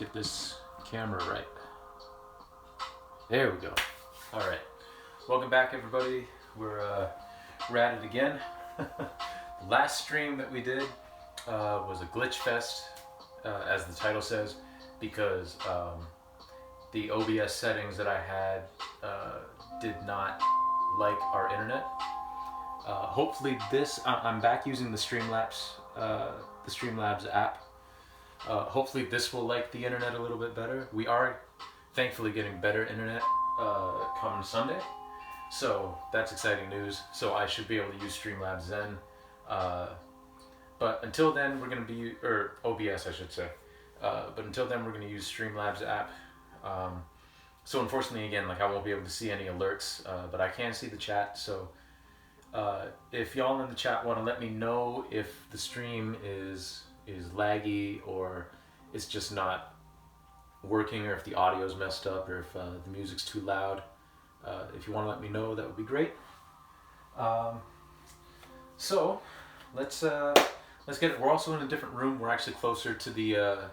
get this camera right. There we go. All right. Welcome back, everybody. We're at it again. The last stream that we did was a Glitchfest, as the title says, because the OBS settings that I had did not like our internet. Hopefully I'm back using the Streamlabs app. Hopefully this will like the internet a little bit better. We are thankfully getting better internet come Sunday, so that's exciting news. So I should be able to use Streamlabs then. But until then, we're going to be, or OBS I should say. But until then, we're going to use Streamlabs app. So unfortunately, again, like I won't be able to see any alerts, but I can see the chat. So if y'all in the chat want to let me know if the stream is laggy or it's just not working, or if the audio's messed up, or if the music's too loud, if you want to let me know, that would be great. So let's get it. We're also in a different room. We're actually closer to the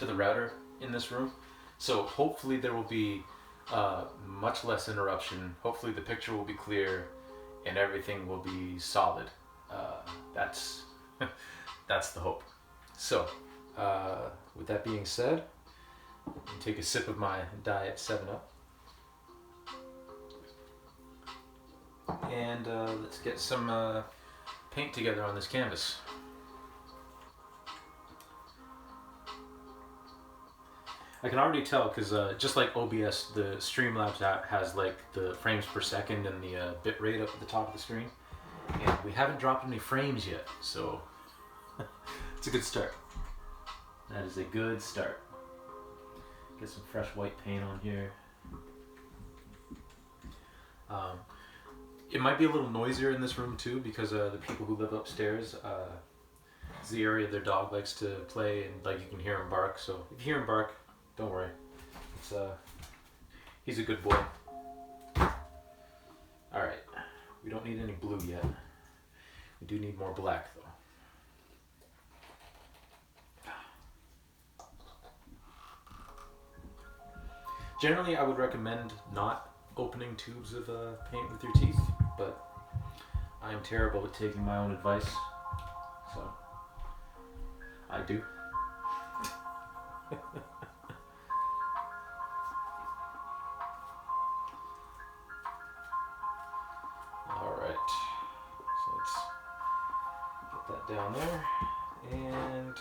router in this room, so hopefully there will be much less interruption. Hopefully the picture will be clear and everything will be solid. That's that's the hope. So with that being said, I'll take a sip of my Diet 7-Up. And let's get some paint together on this canvas. I can already tell because just like OBS, the Streamlabs app has like the frames per second and the bit rate up at the top of the screen. And we haven't dropped any frames yet, so it's a good start. That is a good start. Get some fresh white paint on here. It might be a little noisier in this room too, because the people who live upstairs, it's the area their dog likes to play, and like you can hear him bark. So if you hear him bark, don't worry. It's he's a good boy. All right, we don't need any blue yet. We do need more black though. Generally, I would recommend not opening tubes of paint with your teeth, but I am terrible at taking my own advice, so I do. Alright, so let's get that down there, and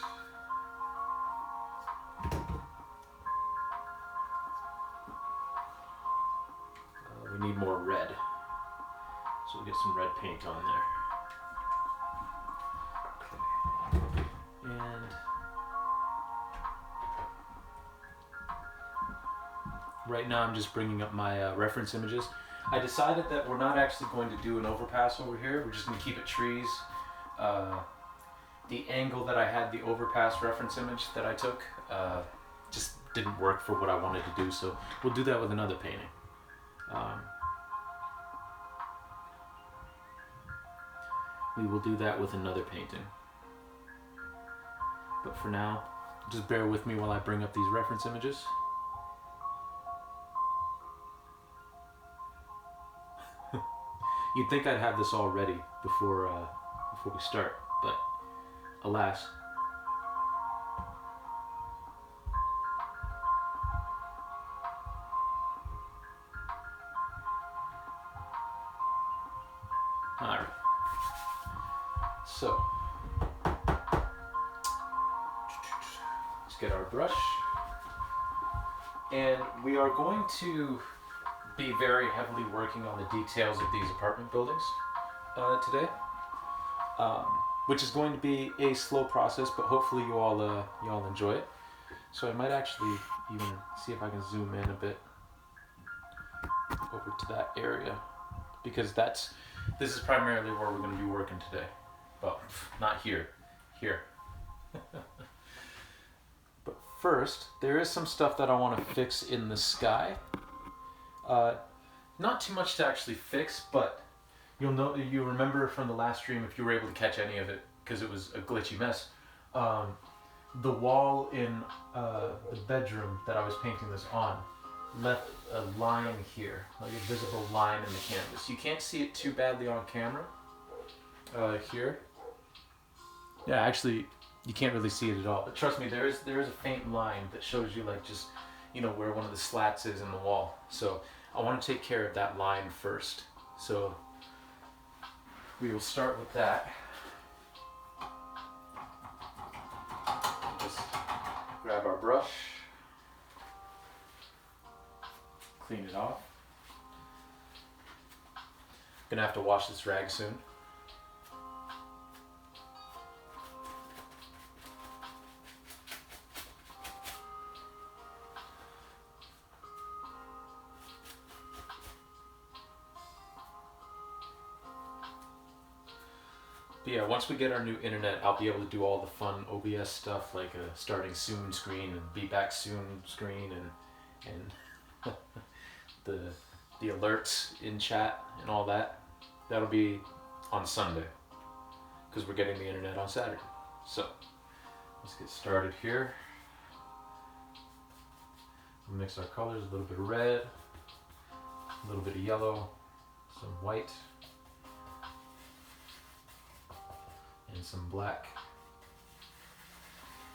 we need more red, so we'll get some red paint on there. Okay. And right now I'm just bringing up my reference images. I decided that we're not actually going to do an overpass over here. We're just going to keep it trees. The angle that I had the overpass reference image that I took just didn't work for what I wanted to do, so we'll do that with another painting. We will do that with another painting. But for now, just bear with me while I bring up these reference images. You'd think I'd have this all ready before we start, but alas. Alright. So, let's get our brush. And we are going to be very heavily working on the details of these apartment buildings today, which is going to be a slow process, but hopefully you all enjoy it. So I might actually even see if I can zoom in a bit over to that area, because this is primarily where we're going to be working today. Well, not here, here. But first, there is some stuff that I want to fix in the sky. Not too much to actually fix, but you remember from the last stream, if you were able to catch any of it, because it was a glitchy mess. the wall in the bedroom that I was painting this on left a line here, like a visible line in the canvas. You can't see it too badly on camera. Here. Yeah, actually, you can't really see it at all. But trust me, there is a faint line that shows you like just, you know, where one of the slats is in the wall. So I want to take care of that line first. So we will start with that. Just grab our brush, clean it off. Gonna have to wash this rag soon. But yeah, once we get our new internet, I'll be able to do all the fun OBS stuff like a starting soon screen and be back soon screen and the alerts in chat and all that. That'll be on Sunday because we're getting the internet on Saturday. So let's get started here. We'll mix our colors, a little bit of red, a little bit of yellow, some white, and some black.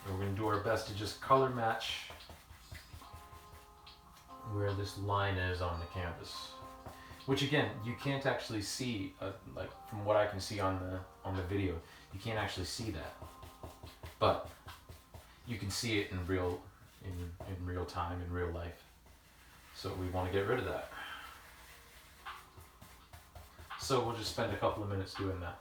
And we're going to do our best to just color match where this line is on the canvas. Which again, you can't actually see, like from what I can see on the video, you can't actually see that. But you can see it in real time, in real life. So we want to get rid of that. So we'll just spend a couple of minutes doing that.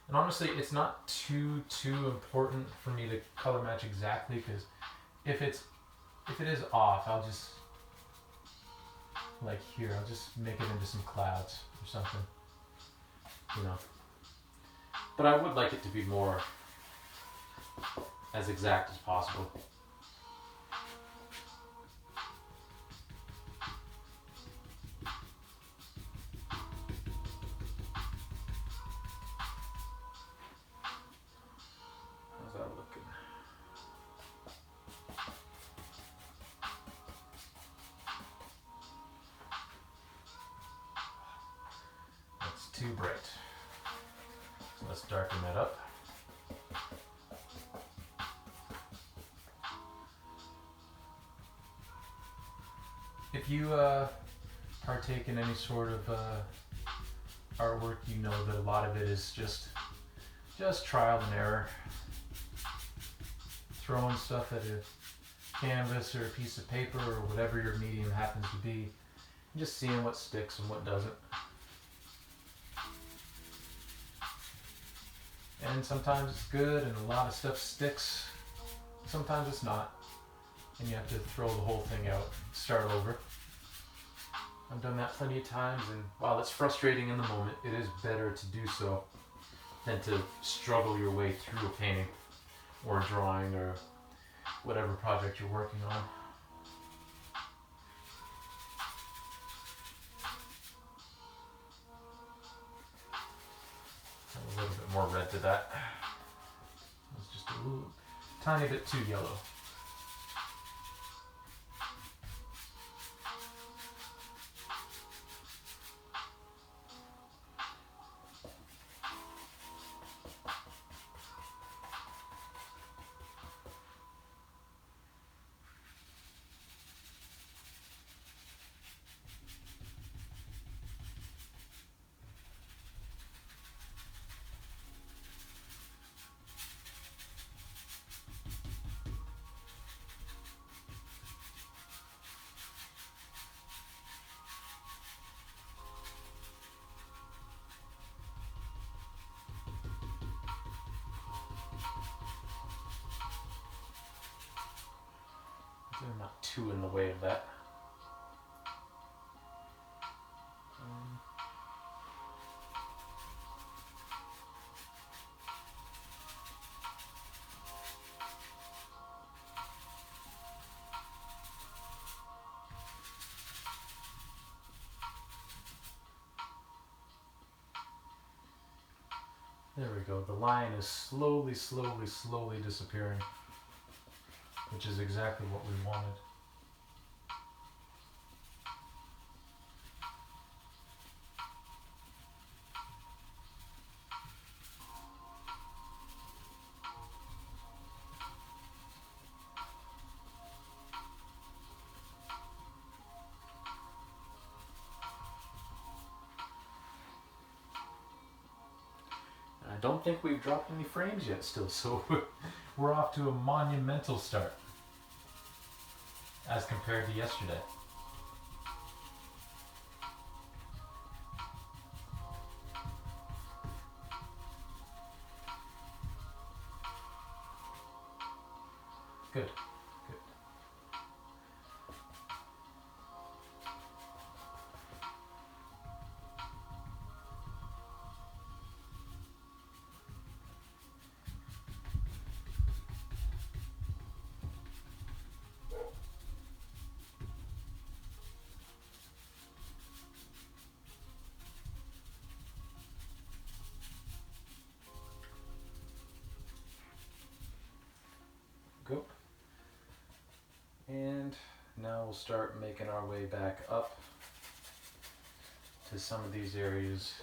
And honestly, it's not too important for me to color match exactly, because if it is off, I'll just, like here, I'll just make it into some clouds or something, you know. But I would like it to be more as exact as possible. Too bright. So let's darken that up. If you partake in any sort of artwork, you know that a lot of it is just trial and error. Throwing stuff at a canvas or a piece of paper or whatever your medium happens to be, and just seeing what sticks and what doesn't. And sometimes it's good and a lot of stuff sticks. Sometimes it's not. And you have to throw the whole thing out, start over. I've done that plenty of times, and while it's frustrating in the moment, it is better to do so than to struggle your way through a painting or a drawing or whatever project you're working on. A little bit more red to that. It's just a little, tiny bit too yellow. I'm not too in the way of that. There we go. The line is slowly, slowly, slowly disappearing, which is exactly what we wanted. I don't think we've dropped any frames yet still, so we're off to a monumental start as compared to yesterday. Good, good. Go. And now we'll start making our way back up to some of these areas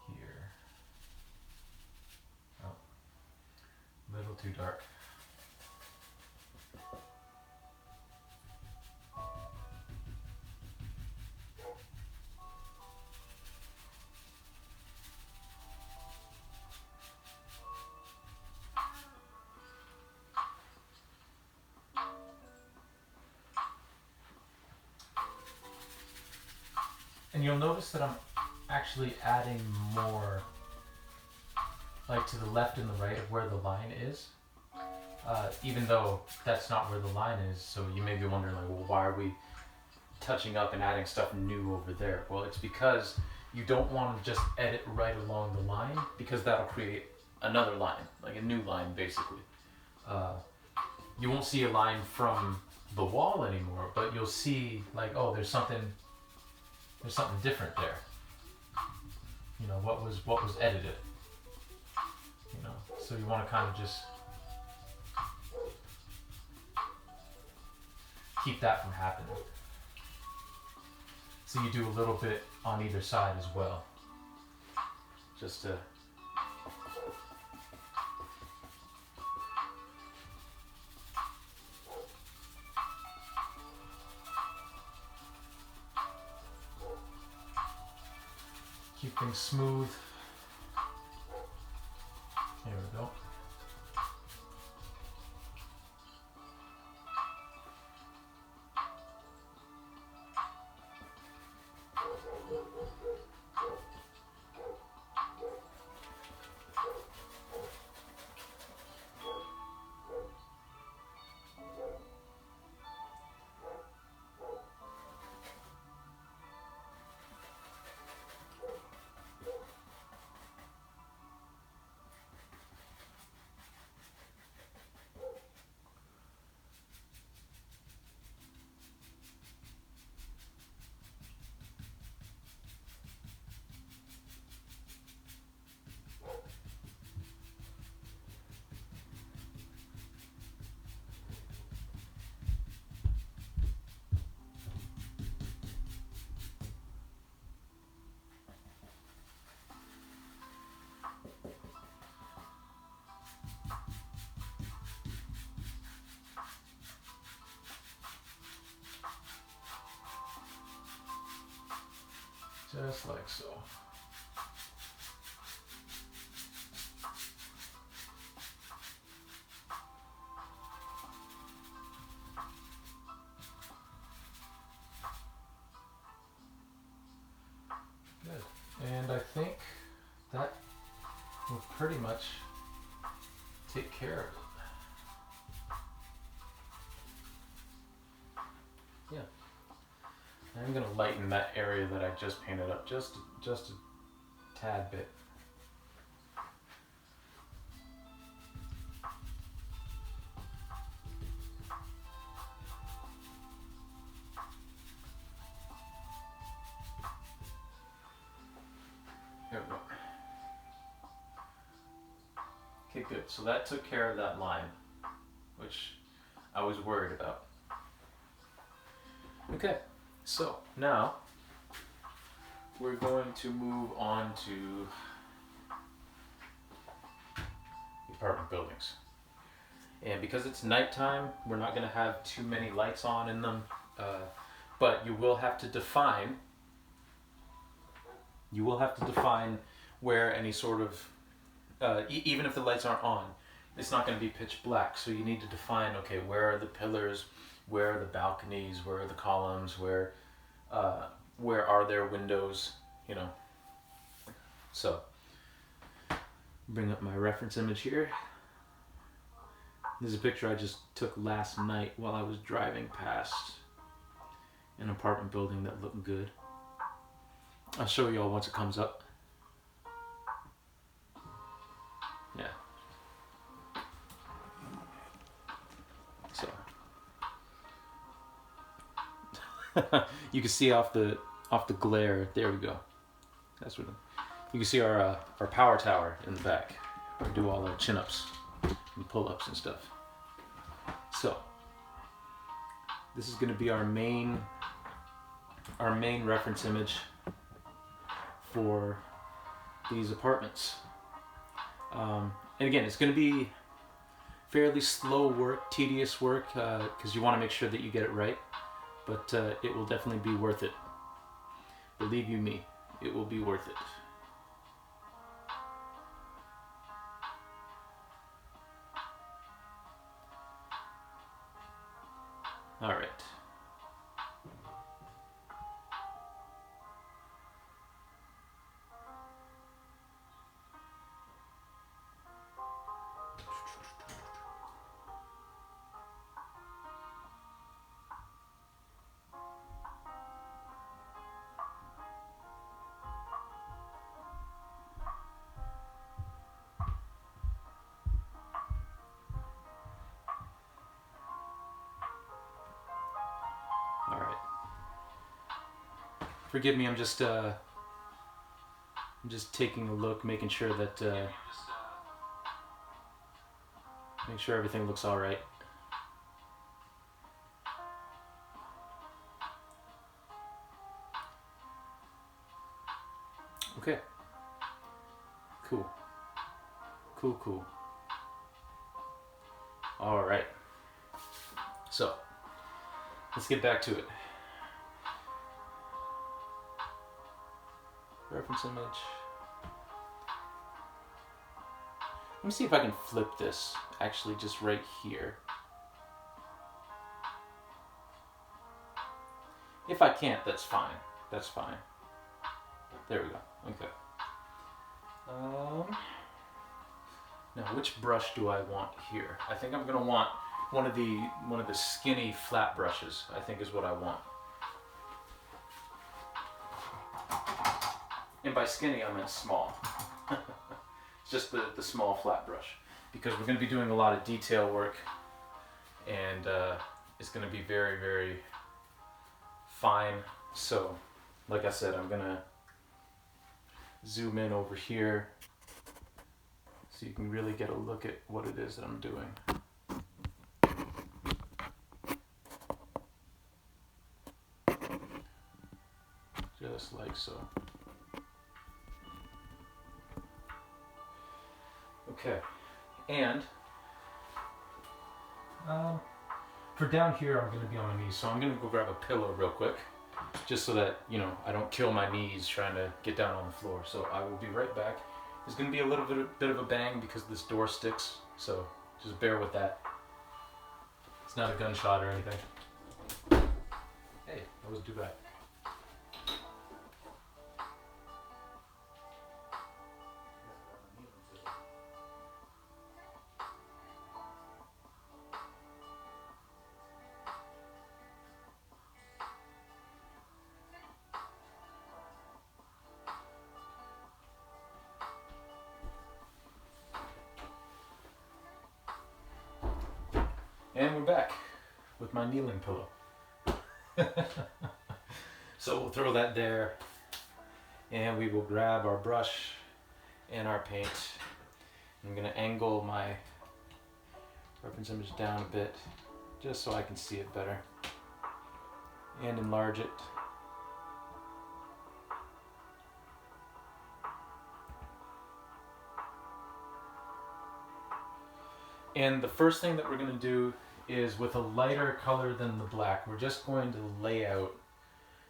here. Oh, a little too dark. And you'll notice that I'm actually adding more, like to the left and the right of where the line is, even though that's not where the line is. So you may be wondering, like, well, why are we touching up and adding stuff new over there? Well, it's because you don't want to just edit right along the line, because that'll create another line, like a new line basically. You won't see a line from the wall anymore, but you'll see like, oh, there's something different there. You know, what was edited. You know, so you want to kind of just keep that from happening. So you do a little bit on either side as well, just to keep things smooth. Here we go. Just like so. Good. And I think that will pretty much take care of it. Yeah. I'm going to lighten that area that I just painted up just a tad bit. There we go. good. So that took care of that line, which I was worried about. Okay, so now we're going to move on to the apartment buildings. And because it's nighttime, we're not going to have too many lights on in them, but you will have to define where any sort of, even if the lights aren't on, it's not going to be pitch black. So you need to define, okay, where are the pillars, where are the balconies, where are the columns, where are there windows, you know. So, bring up my reference image here. This is a picture I just took last night while I was driving past an apartment building that looked good. I'll show you all once it comes up. Yeah. So you can see off the glare. There we go. That's what you can see our power tower in the back. We do all our chin-ups and pull-ups and stuff. So this is going to be our main reference image for these apartments. And again, it's going to be fairly slow work, tedious work, because you want to make sure that you get it right. But it will definitely be worth it. Believe you me, it will be worth it. All right. All right. Forgive me, I'm just taking a look, making sure that make sure everything looks all right. Okay. Cool. Cool. All right. So, let's get back to it. Reference image. Let me see if I can flip this actually just right here. If I can't, that's fine. That's fine. There we go. Okay. Now, which brush do I want here? I think I'm gonna want one of the skinny flat brushes. I think is what I want. And by skinny, I meant small. It's just the small flat brush, because we're going to be doing a lot of detail work, and it's going to be very, very fine. So, like I said, I'm going to zoom in over here so you can really get a look at what it is that I'm doing. Just like so. Okay, and for down here, I'm going to be on my knees, so I'm going to go grab a pillow real quick, just so that, you know, I don't kill my knees trying to get down on the floor. So I will be right back. There's going to be a little bit of a bang because this door sticks, so just bear with that. It's not a gunshot or anything. Hey, that wasn't too bad. And we're back with my kneeling pillow. So we'll throw that there, and we will grab our brush and our paint, I'm going to angle my reference image down a bit just so I can see it better and enlarge it. And the first thing that we're going to do is, with a lighter color than the black, we're just going to lay out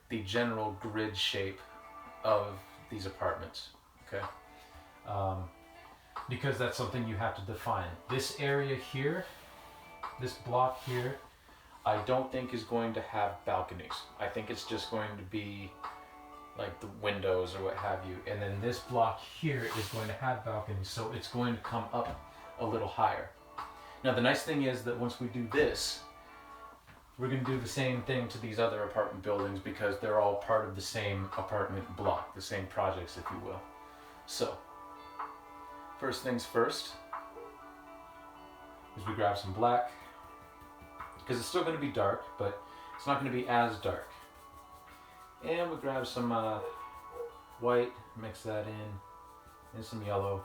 the general grid shape of these apartments, okay? Because that's something you have to define. This area here, this block here, I don't think is going to have balconies. I think it's just going to be like the windows or what have you. And then this block here is going to have balconies, so it's going to come up a little higher. Now the nice thing is that once we do this, we're going to do the same thing to these other apartment buildings because they're all part of the same apartment block, the same projects, if you will. So, first things first is we grab some black, because it's still going to be dark, but it's not going to be as dark. And we grab some white, mix that in, and some yellow.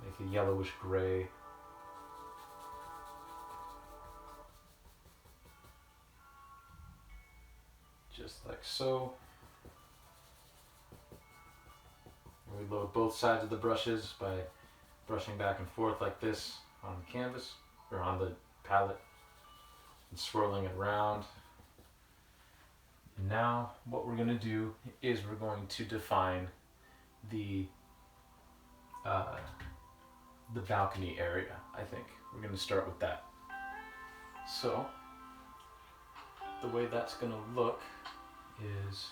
Make a yellowish gray. Just like so. And we load both sides of the brushes by brushing back and forth like this on the canvas, or on the palette, and swirling it around. And now what we're going to do is we're going to define the balcony area, I think. We're going to start with that. So, the way that's going to look is,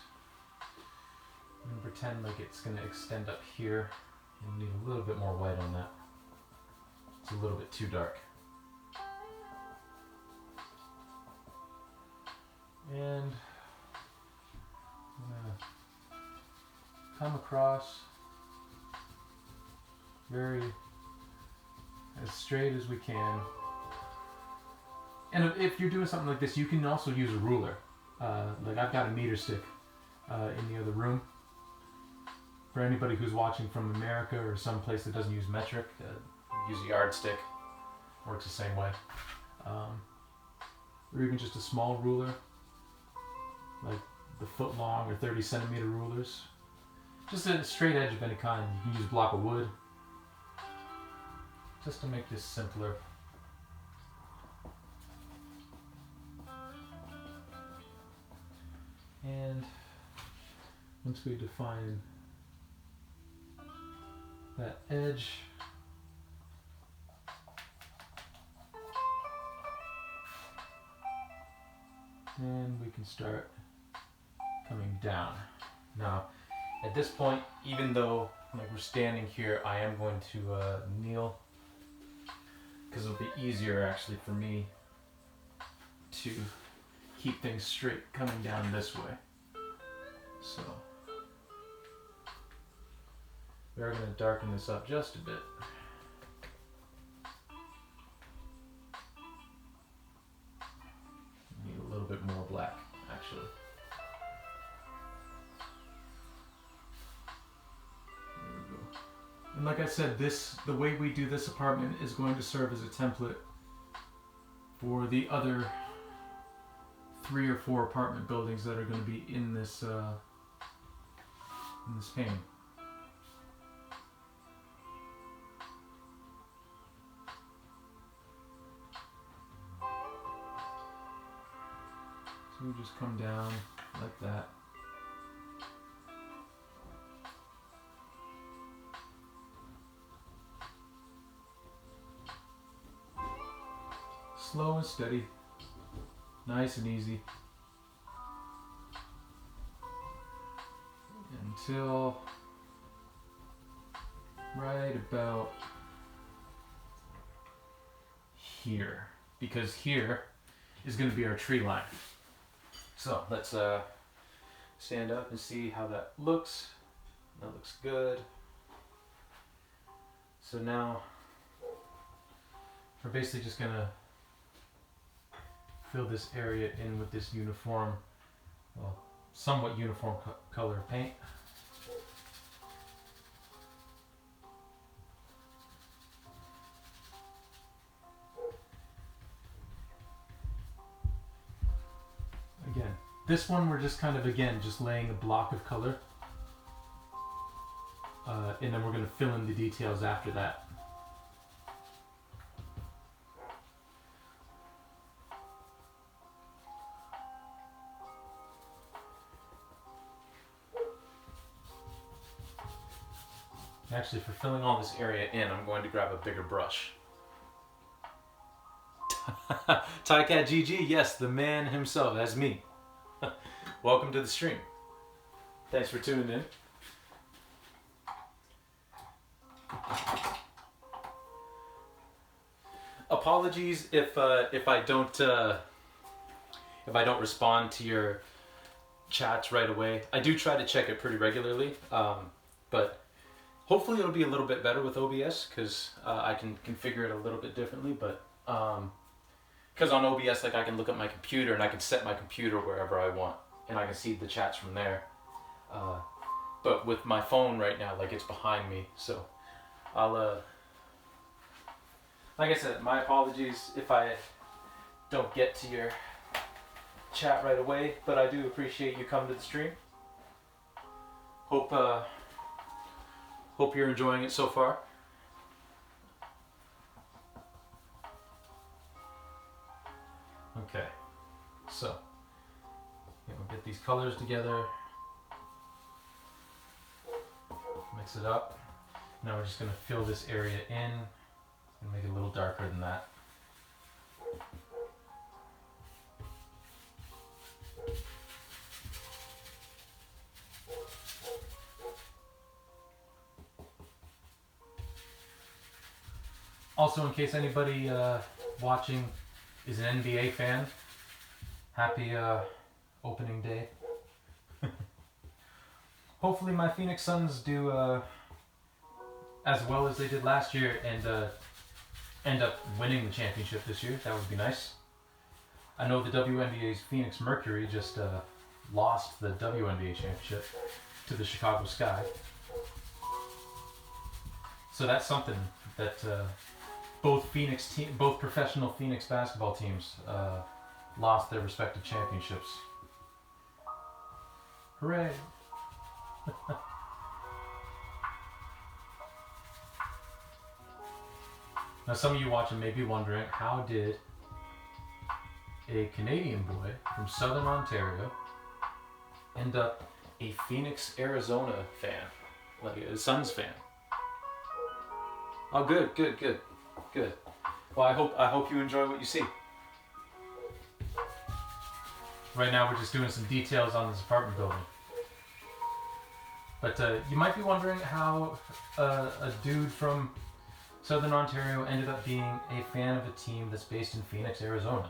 I'm going to pretend like it's going to extend up here, and need a little bit more white on that. It's a little bit too dark. And I'm going to come across very as straight as we can. And if you're doing something like this, you can also use a ruler. Like I've got a meter stick in the other room. For anybody who's watching from America or some place that doesn't use metric, use a yardstick. Works the same way. Or even just a small ruler, like the foot long or 30 centimeter rulers. Just a straight edge of any kind. You can use a block of wood, just to make this simpler. And once we define that edge, then we can start coming down. Now, at this point, even though like we're standing here, I am going to kneel, because it'll be easier actually for me to keep things straight coming down this way. So we are going to darken this up just a bit. Need a little bit more black, actually. There we go. And like I said, the way we do this apartment is going to serve as a template for the other 3 or 4 apartment buildings that are going to be in this painting. So we just come down like that. Slow and steady, nice and easy, until right about here, because here is going to be our tree line. So let's stand up and see how that looks. That looks good. So now we're basically just going to fill this area in with this uniform, well, somewhat uniform color of paint. again. This one we're just kind of, again, just laying a block of color. And then we're going to fill in the details after that. Actually, for filling all this area in, I'm going to grab a bigger brush. Tycat GG, yes, the man himself, that's me. Welcome to the stream. Thanks for tuning in. Apologies if I don't respond to your chats right away. I do try to check it pretty regularly, but hopefully it'll be a little bit better with OBS because I can configure it a little bit differently. But because on OBS, like I can look at my computer and I can set my computer wherever I want, and I can see the chats from there. But with my phone right now, like it's behind me, so I'll like I said, my apologies if I don't get to your chat right away, but I do appreciate you coming to the stream. Hope you're enjoying it so far. Okay, so we'll get these colors together, mix it up. Now we're just going to fill this area in and make it a little darker than that. Also, in case anybody watching is an NBA fan, happy opening day. Hopefully my Phoenix Suns do as well as they did last year and end up winning the championship this year. That would be nice. I know the WNBA's Phoenix Mercury just lost the WNBA championship to the Chicago Sky. So that's something that both professional Phoenix basketball teams lost their respective championships. Hooray! Now some of you watching may be wondering, how did a Canadian boy from Southern Ontario end up a Phoenix, Arizona fan, like a Suns fan? Oh, good. Well, I hope you enjoy what you see. Right now we're just doing some details on this apartment building. But you might be wondering how a dude from Southern Ontario ended up being a fan of a team that's based in Phoenix, Arizona.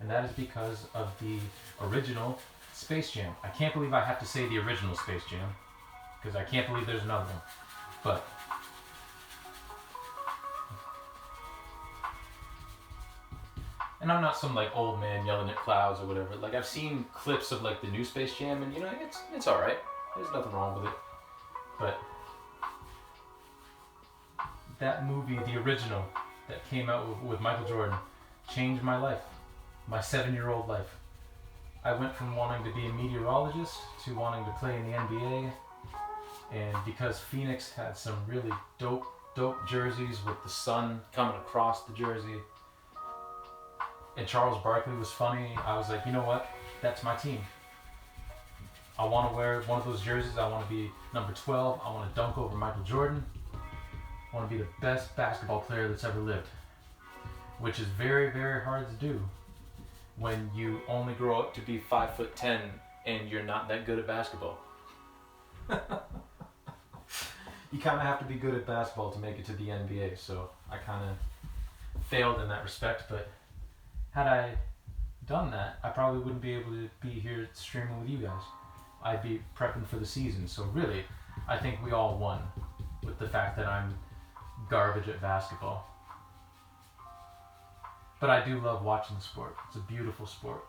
And that is because of the original Space Jam. I can't believe I have to say the original Space Jam, because I can't believe there's another one. But and I'm not some like old man yelling at clouds or whatever. Like I've seen clips of like the new Space Jam, and you know it's all right. There's nothing wrong with it. But that movie, the original, that came out with Michael Jordan, changed my life, my 7-year-old life. I went from wanting to be a meteorologist to wanting to play in the NBA, and because Phoenix had some really dope jerseys with the sun coming across the jersey, and Charles Barkley was funny, I was like, you know what? That's my team. I want to wear one of those jerseys. I want to be number 12. I want to dunk over Michael Jordan. I want to be the best basketball player that's ever lived. Which is very, very hard to do when you only grow up to be 5'10" and you're not that good at basketball. You kind of have to be good at basketball to make it to the NBA, so I kind of failed in that respect, but had I done that, I probably wouldn't be able to be here streaming with you guys. I'd be prepping for the season, so really, I think we all won with the fact that I'm garbage at basketball. But I do love watching the sport. It's a beautiful sport.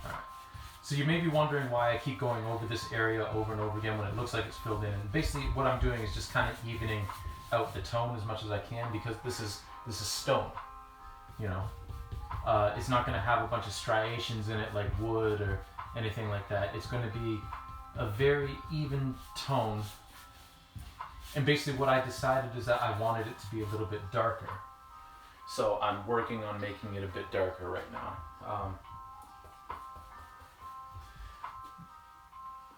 Alright. So you may be wondering why I keep going over this area over and over again when it looks like it's filled in. And basically what I'm doing is just kind of evening out the tone as much as I can, because this is stone, you know. It's not going to have a bunch of striations in it like wood or anything like that. It's going to be a very even tone. And basically what I decided is that I wanted it to be a little bit darker. So I'm working on making it a bit darker right now.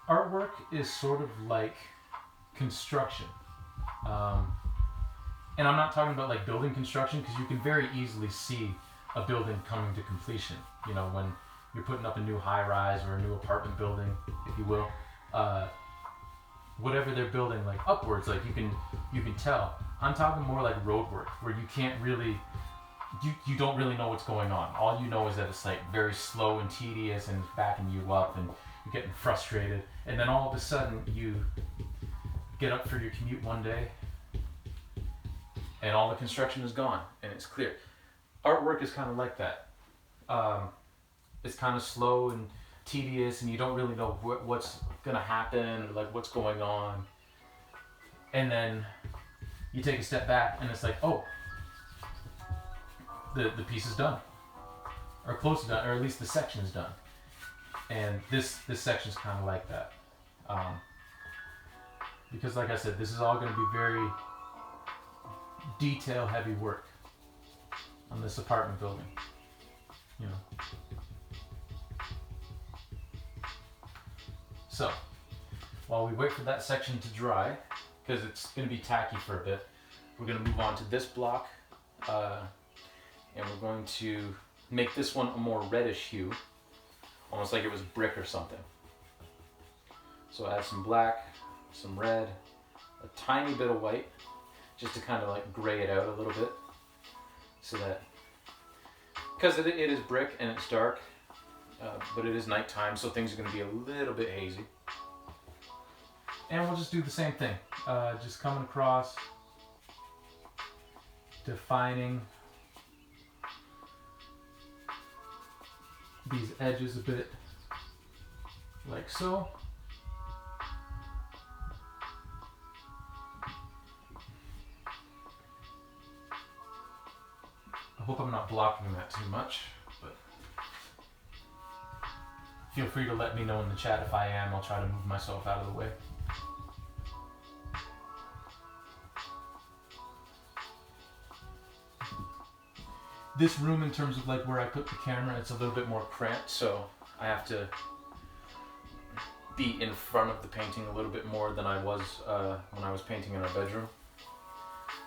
Artwork is sort of like construction. And I'm not talking about like building construction, because you can very easily see a building coming to completion. You know, when you're putting up a new high-rise or a new apartment building, if you will. Whatever they're building, like upwards, like you can tell. I'm talking more like road work, where you can't really, you don't really know what's going on. All you know is that it's like very slow and tedious and backing you up, and you're getting frustrated. And then all of a sudden you get up for your commute one day and all the construction is gone and it's clear. Artwork is kind of like that. It's kind of slow and tedious, and you don't really know what's gonna happen, like what's going on. And then you take a step back and it's like, oh, the piece is done, or close to done, or at least the section is done. And this section is kind of like that, because like I said, this is all going to be very detail heavy work on this apartment building, you know. So while we wait for that section to dry, because it's going to be tacky for a bit, we're going to move on to this block, and we're going to make this one a more reddish hue, almost like it was brick or something. So add some black, some red, a tiny bit of white, just to kind of like gray it out a little bit, so that, because it is brick and it's dark, but it is nighttime, so things are going to be a little bit hazy. And we'll just do the same thing, just coming across, defining these edges a bit, like so. I hope I'm not blocking that too much, but feel free to let me know in the chat if I am. I'll try to move myself out of the way. This room, in terms of like where I put the camera, it's a little bit more cramped, so I have to be in front of the painting a little bit more than I was when I was painting in our bedroom.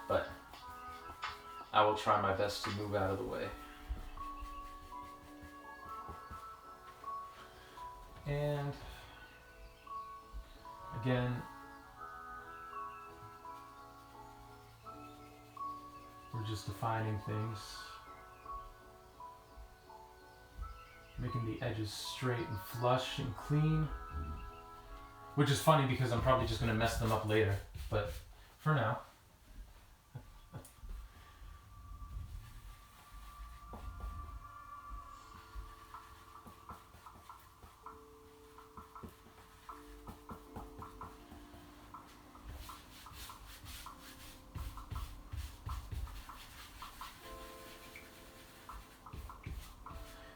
But I will try my best to move out of the way. And again, we're just defining things, making the edges straight and flush and clean, which is funny because I'm probably just going to mess them up later, but for now.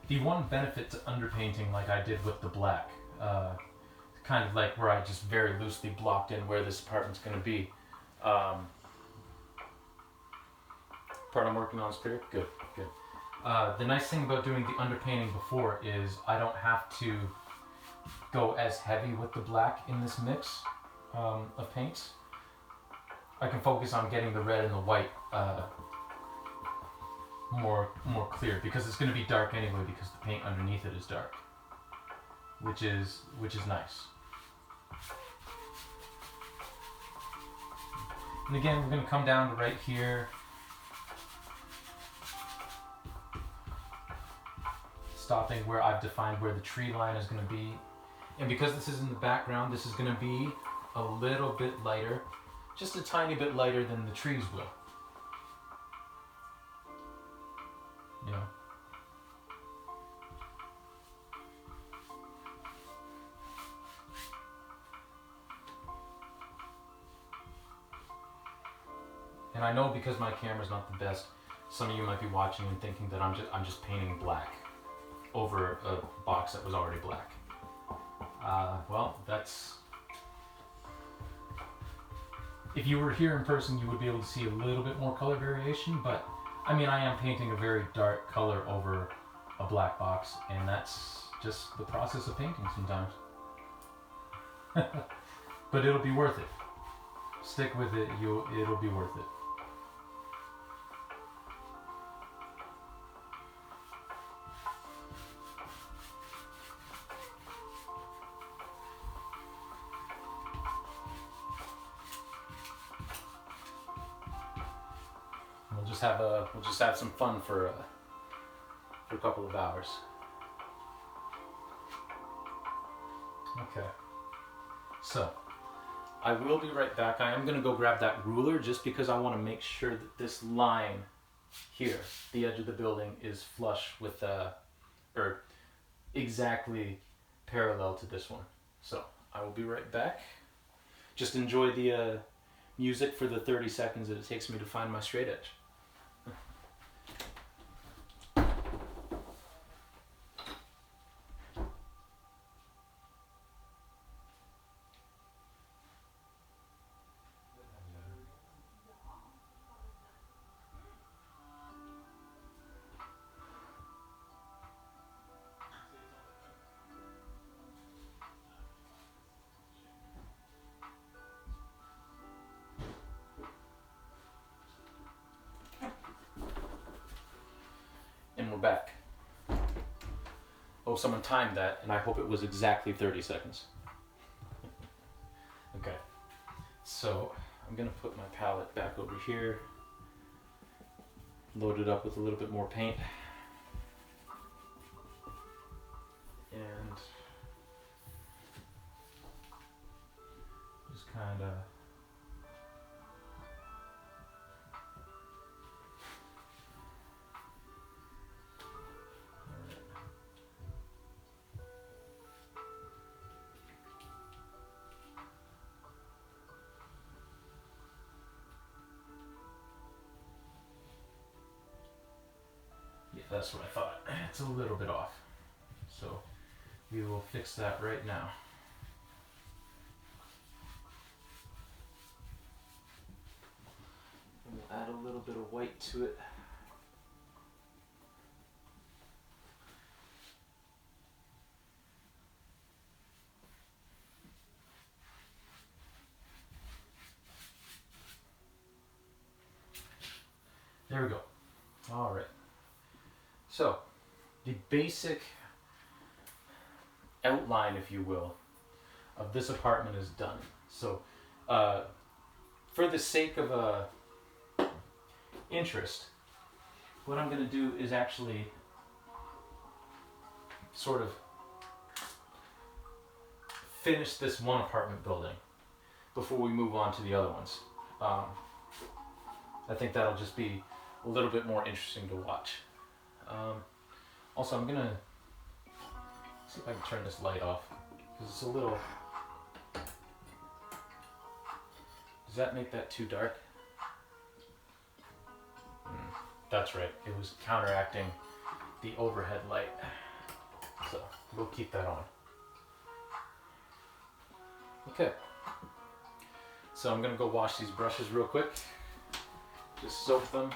The one benefit to underpainting, like I did with the black, kind of like where I just very loosely blocked in where this apartment's going to be. Part I'm working on is clear? Good, good. The nice thing about doing the underpainting before is I don't have to go as heavy with the black in this mix of paints. I can focus on getting the red and the white more clear, because it's going to be dark anyway because the paint underneath it is dark, which is nice. And again, we're going to come down to right here, stopping where I've defined where the tree line is going to be. And because this is in the background, this is going to be a little bit lighter, just a tiny bit lighter than the trees will. You know. And I know because my camera's not the best, some of you might be watching and thinking that I'm just painting black over a box that was already black. Well, that's... If you were here in person, you would be able to see a little bit more color variation, but I mean, I am painting a very dark color over a black box, and that's just the process of painting sometimes. But it'll be worth it. Stick with it, it'll be worth it. We'll just have some fun for a couple of hours. Okay. So, I will be right back. I am going to go grab that ruler just because I want to make sure that this line here, the edge of the building, is flush with, or exactly parallel to this one. So, I will be right back. Just enjoy the music for the 30 seconds that it takes me to find my straight edge. And we're back. Oh, someone timed that, and I hope it was exactly 30 seconds. Okay, so I'm gonna put my palette back over here, load it up with a little bit more paint, and just kind of that's what I thought. It's a little bit off. So we will fix that right now. And we'll add a little bit of white to it. There we go. All right. So, the basic outline, if you will, of this apartment is done. So, for the sake of interest, what I'm going to do is actually sort of finish this one apartment building before we move on to the other ones. I think that'll just be a little bit more interesting to watch. Also, I'm gonna see if I can turn this light off, because it's a little... Does that make that too dark? That's right, it was counteracting the overhead light. So, we'll keep that on. Okay. So I'm gonna go wash these brushes real quick. Just soak them.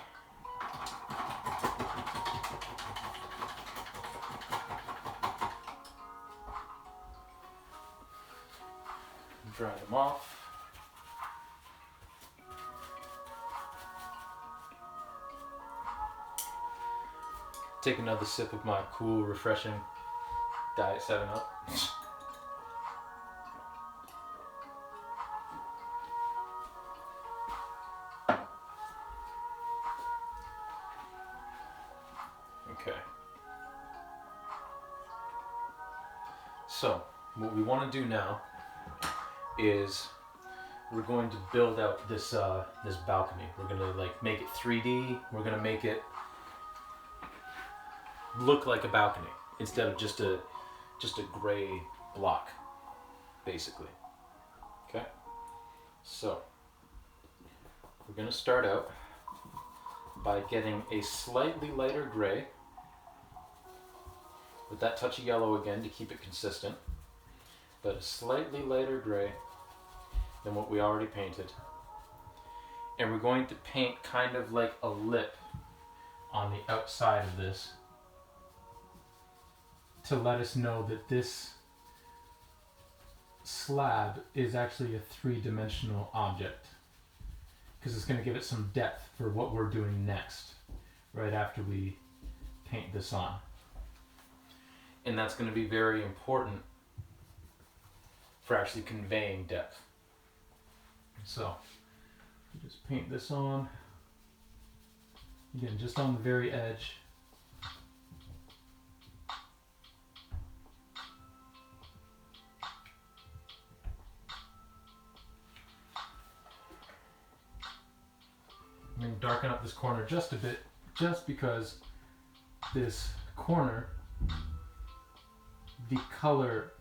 Dry them off. Take another sip of my cool, refreshing Diet 7-Up. Okay. So, what we want to do now is we're going to build out this this balcony. We're gonna like make it 3D. We're gonna make it look like a balcony instead of just a gray block, basically. Okay. So we're going to start out by getting a slightly lighter gray with that touch of yellow again to keep it consistent, but a slightly lighter gray than what we already painted. And we're going to paint kind of like a lip on the outside of this to let us know that this slab is actually a three-dimensional object, because it's going to give it some depth for what we're doing next, right after we paint this on. And that's going to be very important for actually conveying depth. So, just paint this on. Again, just on the very edge. I'm going to darken up this corner just a bit, just because this corner, the color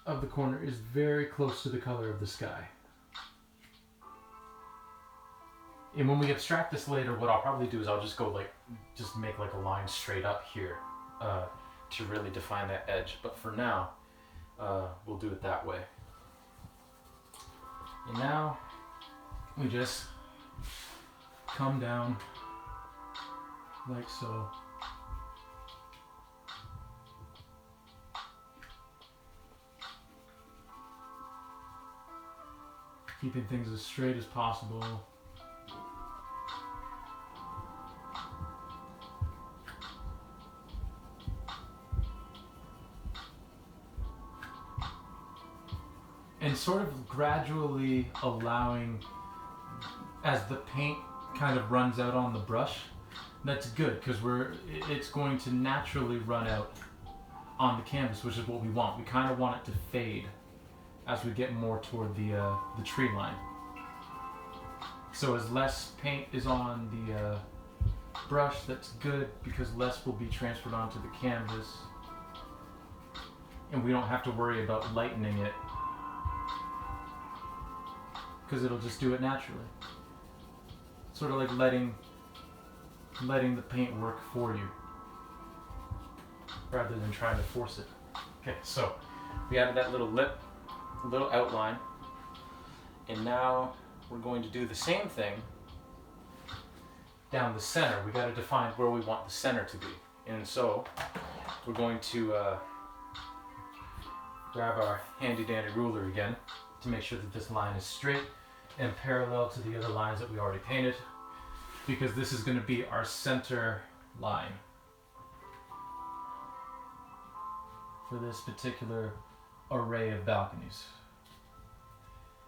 of the corner is very close to the color of the sky. And when we abstract this later, what I'll probably do is I'll just go like, just make like a line straight up here to really define that edge. But for now, we'll do it that way. And now we just come down like so. Keeping things as straight as possible. And sort of gradually allowing, as the paint kind of runs out on the brush, that's good, because it's going to naturally run out on the canvas, which is what we want. We kind of want it to fade as we get more toward the tree line. So as less paint is on the brush, that's good, because less will be transferred onto the canvas, and we don't have to worry about lightening it, because it'll just do it naturally. Sort of like letting the paint work for you, rather than trying to force it. Okay, so we added that little lip, little outline, and now we're going to do the same thing down the center. We got to define where we want the center to be, and so we're going to grab our handy dandy ruler again to make sure that this line is straight and parallel to the other lines that we already painted, because this is going to be our center line for this particular array of balconies.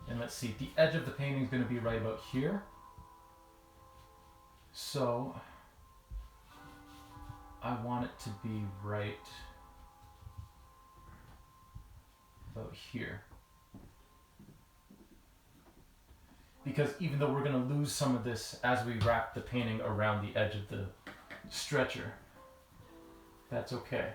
And let's see, the edge of the painting is going to be right about here. So I want it to be right about here. Because even though we're going to lose some of this as we wrap the painting around the edge of the stretcher, that's okay.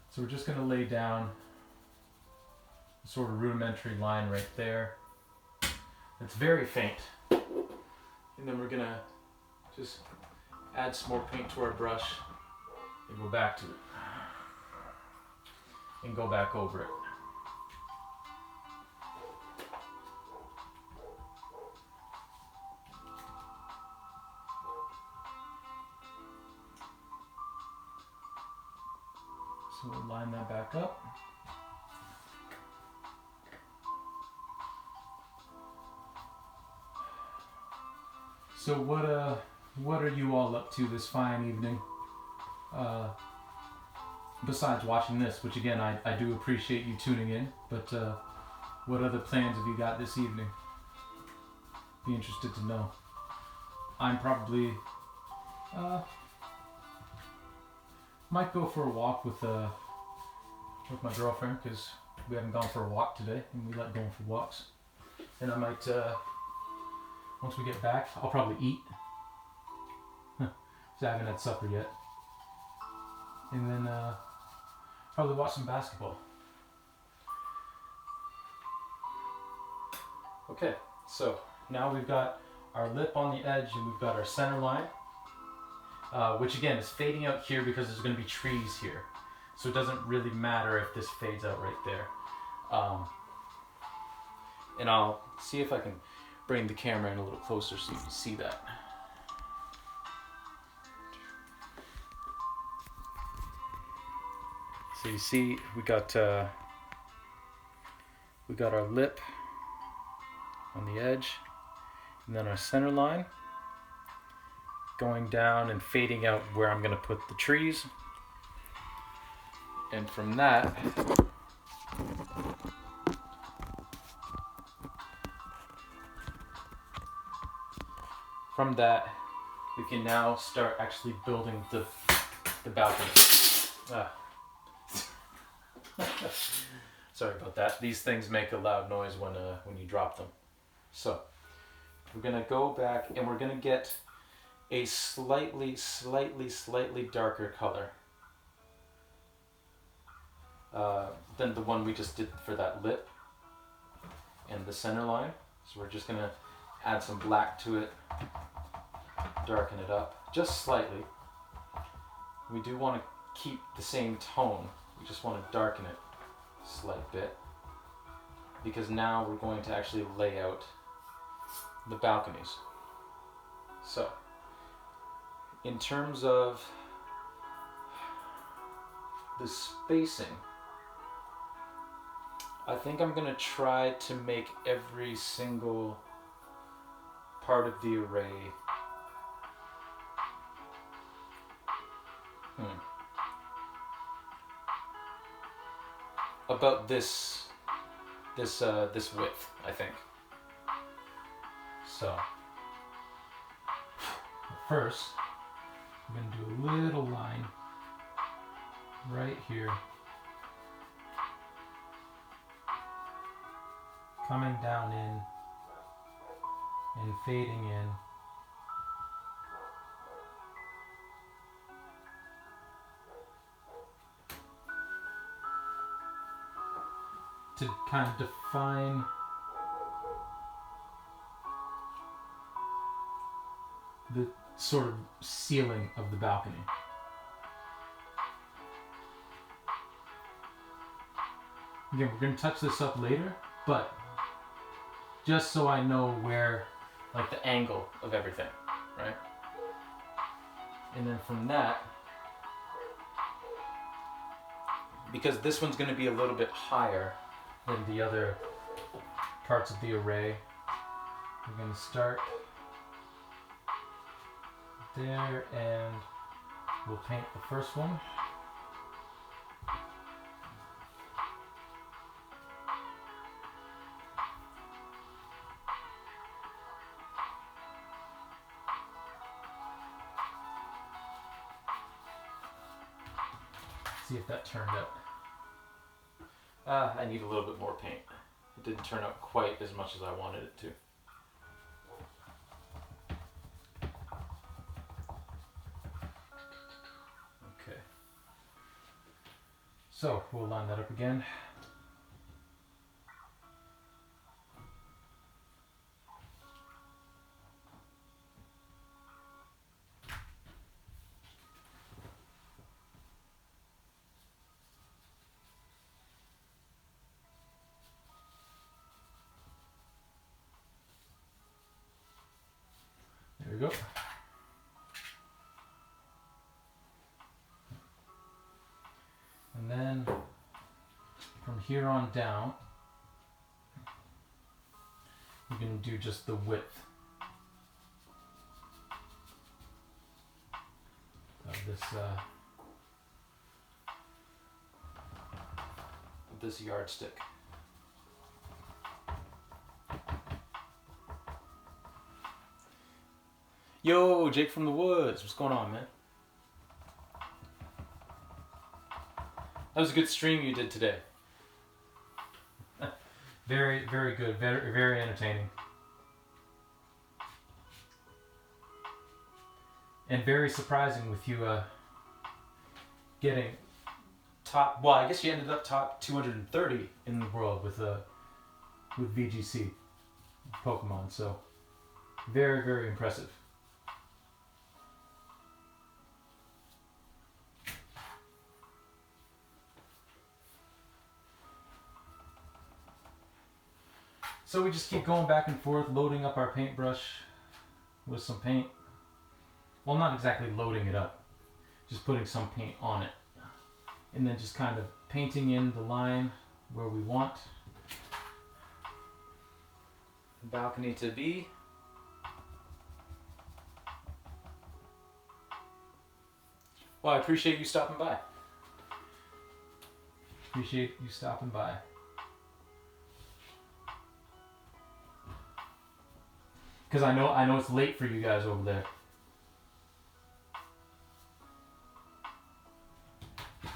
So we're just going to lay down a sort of rudimentary line right there. It's very faint. And then we're going to just add some more paint to our brush and go back to it. And go back over it. So we'll line that back up. So what are you all up to this fine evening? Besides watching this, which again, I do appreciate you tuning in, but what other plans have you got this evening? Be interested to know. I'm probably, might go for a walk with my girlfriend, because we haven't gone for a walk today, and we like going for walks. And I might, once we get back, I'll probably eat. Because I haven't had supper yet. And then, probably watch some basketball. Okay, so now we've got our lip on the edge and we've got our center line, which again is fading out here because there's going to be trees here. So it doesn't really matter if this fades out right there. And I'll see if I can bring the camera in a little closer so you can see that. So you see we got our lip on the edge, and then our center line going down and fading out where I'm going to put the trees. And from that, we can now start actually building the balcony. Sorry about that. These things make a loud noise when you drop them. So we're gonna go back and we're gonna get a slightly darker color than the one we just did for that lip and the center line. So we're just gonna add some black to it, darken it up just slightly. We do want to keep the same tone. We just want to darken it a slight bit because now we're going to actually lay out the balconies. So in terms of the spacing, I think I'm going to try to make every single part of the array about this width, I think. So first, I'm going to do a little line right here, coming down in and fading in. To kind of define the sort of ceiling of the balcony. Again, we're going to touch this up later, but just so I know where, like the angle of everything, right? And then from that, because this one's going to be a little bit higher than the other parts of the array, we're going to start there and we'll paint the first one. See if that turned out. I need a little bit more paint. It didn't turn out quite as much as I wanted it to. Okay. So we'll line that up again. There we go. And then from here on down, we're going to do just the width of this yardstick. Yo, Jake from the Woods, what's going on, man? That was a good stream you did today. Very, very good, very, very entertaining. And very surprising with you getting top, well, I guess you ended up top 230 in the world with VGC. Pokemon. So very, very impressive. So we just keep going back and forth, loading up our paintbrush with some paint. Well, not exactly loading it up, just putting some paint on it. And then just kind of painting in the line where we want the balcony to be. Well, I appreciate you stopping by. Appreciate you stopping by. Because I know it's late for you guys over there. There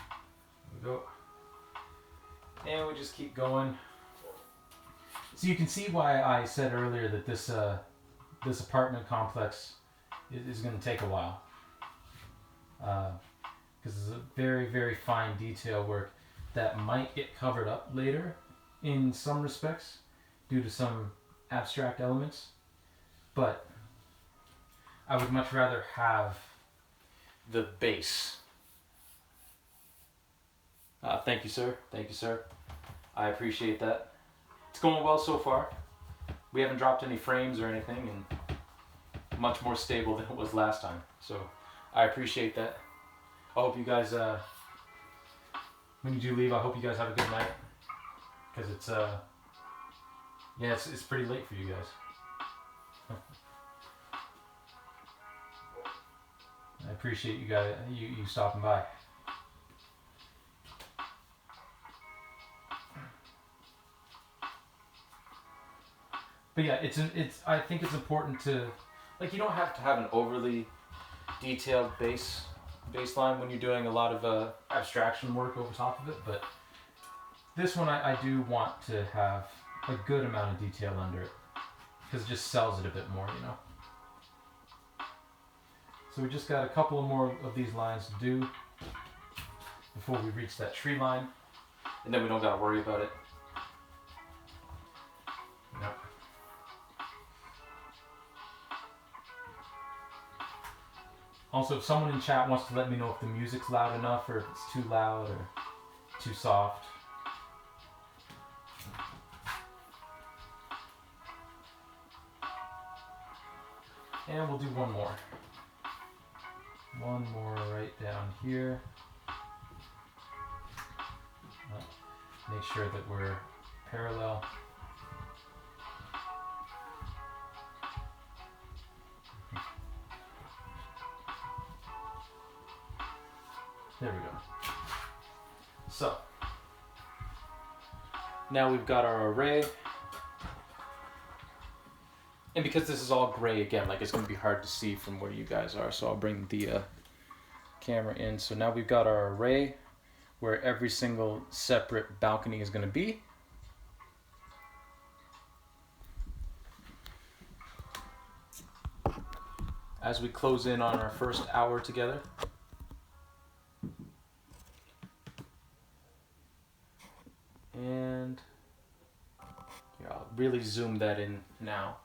we go. And we just keep going. So you can see why I said earlier that this apartment complex is going to take a while. Because it's a very, very fine detail work that might get covered up later in some respects due to some abstract elements. But I would much rather have the base. Thank you, sir. Thank you, sir. I appreciate that. It's going well so far. We haven't dropped any frames or anything, and much more stable than it was last time. So I appreciate that. I hope you guys, when you do leave, I hope you guys have a good night. Because it's, yeah, it's pretty late for you guys. I appreciate you guys, you stopping by. But yeah, I think it's important to, like, you don't have to have an overly detailed baseline when you're doing a lot of abstraction work over top of it, but this one I do want to have a good amount of detail under it, because it just sells it a bit more, you know. So we just got a couple of more of these lines to do before we reach that tree line, and then we don't gotta worry about it. No. Also, if someone in chat wants to let me know if the music's loud enough, or if it's too loud or too soft. And we'll do one more. One more right down here. Make sure that we're parallel. There we go. So, now we've got our array. And because this is all gray again, like, it's going to be hard to see from where you guys are, so I'll bring the camera in. So now we've got our array where every single separate balcony is going to be. As we close in on our first hour together. And here, I'll really zoom that in now,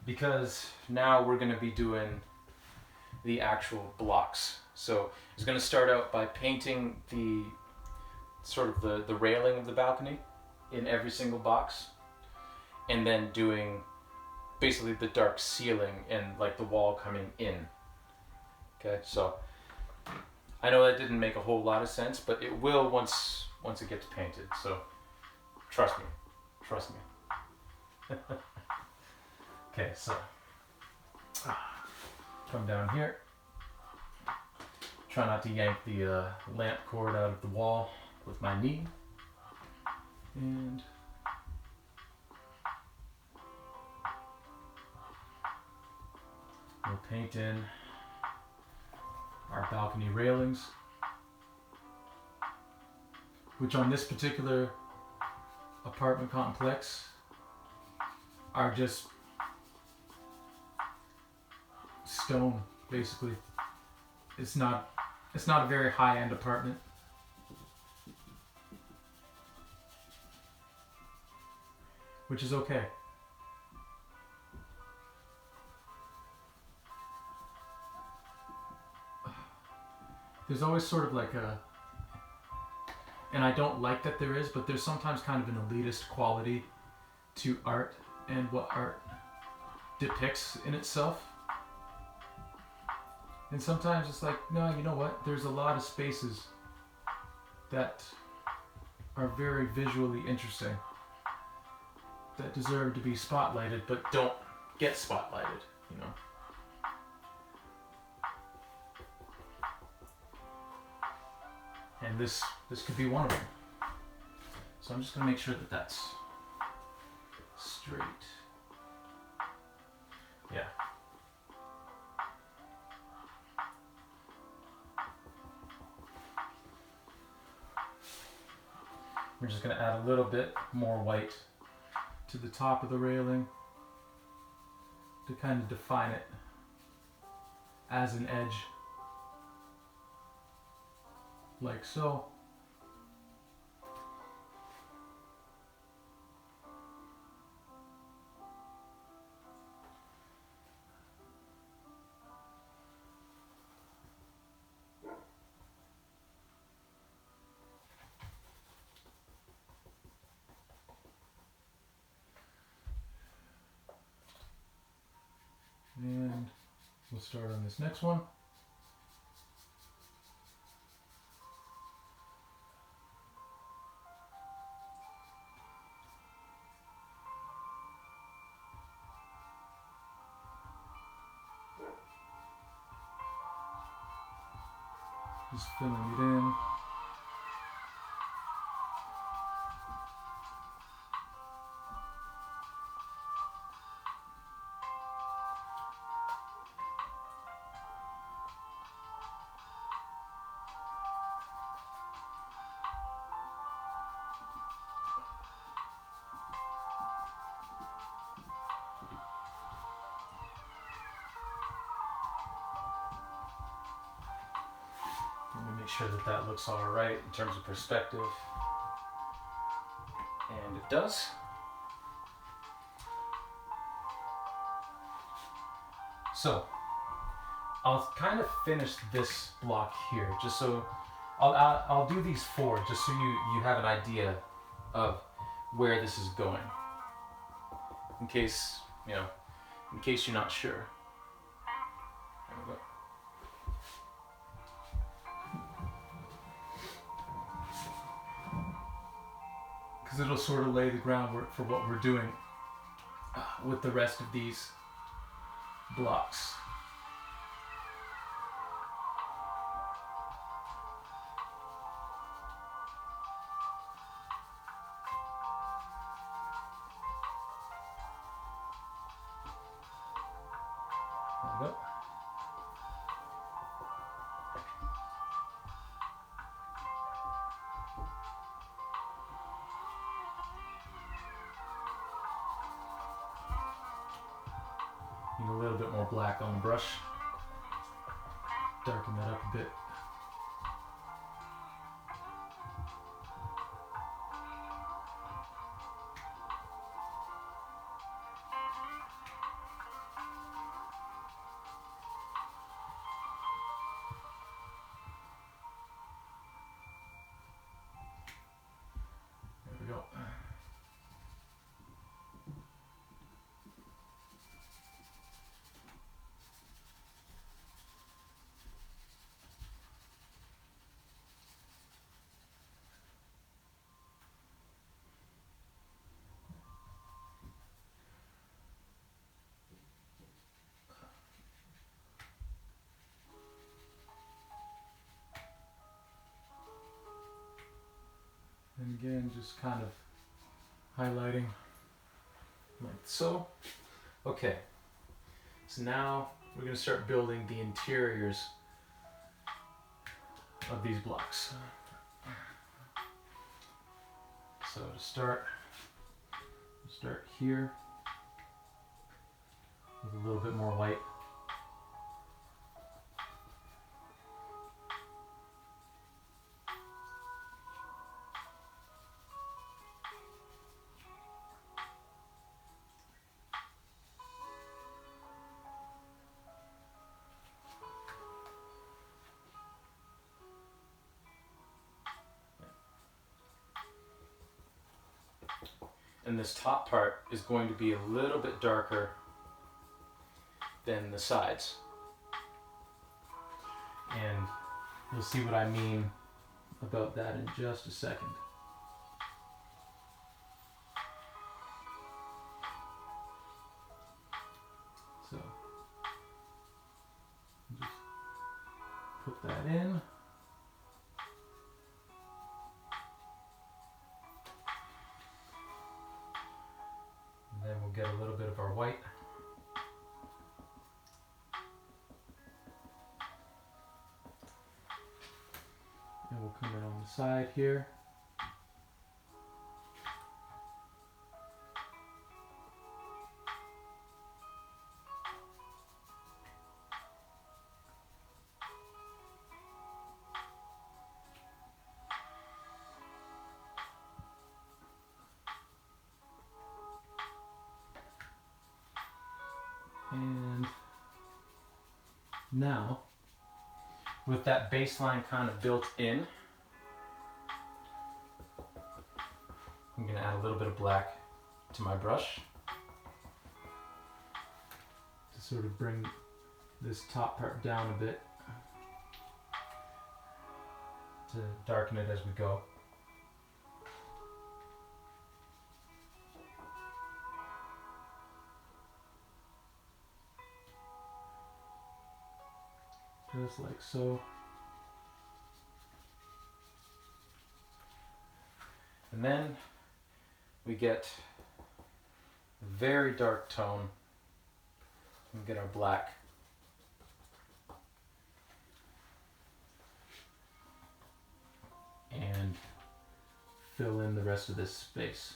because now we're going to be doing the actual blocks. So it's going to start out by painting the sort of the railing of the balcony in every single box, and then doing basically the dark ceiling and like the wall coming in. Okay, so I know that didn't make a whole lot of sense, but it will once it gets painted. So trust me. Okay, so come down here. Try not to yank the lamp cord out of the wall with my knee. And we'll paint in our balcony railings, which on this particular apartment complex are just stone, basically. It's not a very high-end apartment. Which is okay. there's always sort of like a, and I don't like that there is, but there's sometimes kind of an elitist quality to art and what art depicts in itself. And sometimes it's like, no, you know what? There's a lot of spaces that are very visually interesting that deserve to be spotlighted, but don't get spotlighted, you know. And this could be one of them. So I'm just gonna make sure that that's straight. Yeah. We're just gonna add a little bit more white to the top of the railing to kind of define it as an edge, like so. And we'll start on this next one. Just filling it in. Let me make sure that that looks all right in terms of perspective. And it does. So I'll kind of finish this block here, just so I'll do these four, just so you have an idea of where this is going, in case in case you're not sure. There we go. Because it'll sort of lay the groundwork for what we're doing with the rest of these blocks. There we go. Need a little bit more black on the brush. Darken that up a bit. There we go. And again, just kind of highlighting like so. Okay, so now we're going to start building the interiors of these blocks. So to start here with a little bit more white. and this top part is going to be a little bit darker than the sides. And you'll see what I mean about that in just a second. So just put that in. And then we'll get a little bit of our white. And we'll come in on the side here. And now, with that baseline kind of built in, I'm going to add a little bit of black to my brush to sort of bring this top part down a bit, to darken it as we go. Just like so. And then we get a very dark tone. We get our black. And fill in the rest of this space.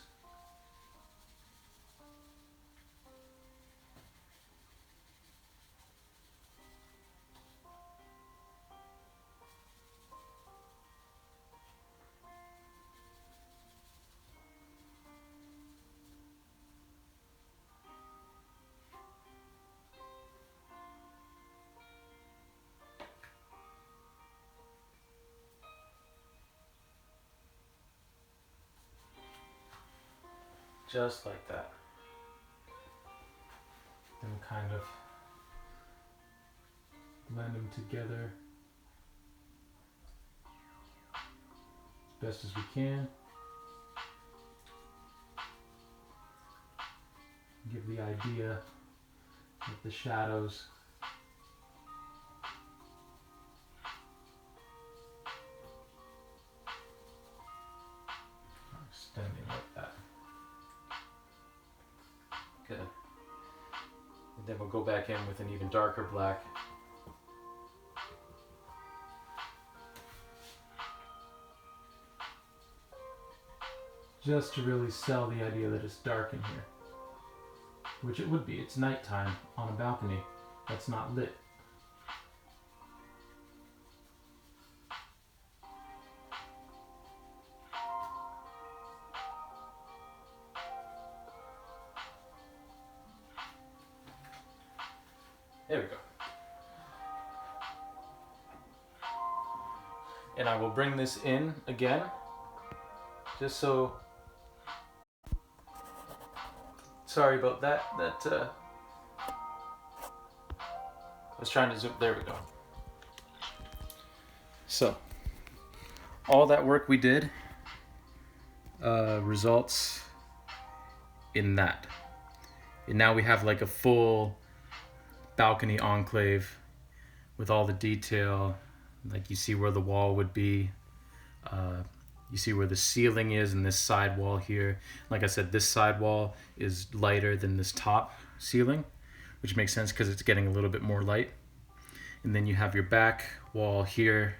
Just like that. Then we'll kind of blend them together as best as we can. Give the idea of the shadows. Extending like that. Good. And then we'll go back in with an even darker black. Just to really sell the idea that it's dark in here. Which it would be. It's nighttime on a balcony that's not lit. There we go. And I will bring this in again, just so. Sorry about that. I was trying to zoom. There we go. So, all that work we did results in that. And now we have like a full balcony enclave with all the detail. Like you see where the wall would be. You see where the ceiling is and this side wall here. Like I said, this side wall is lighter than this top ceiling, which makes sense because it's getting a little bit more light. And then you have your back wall here.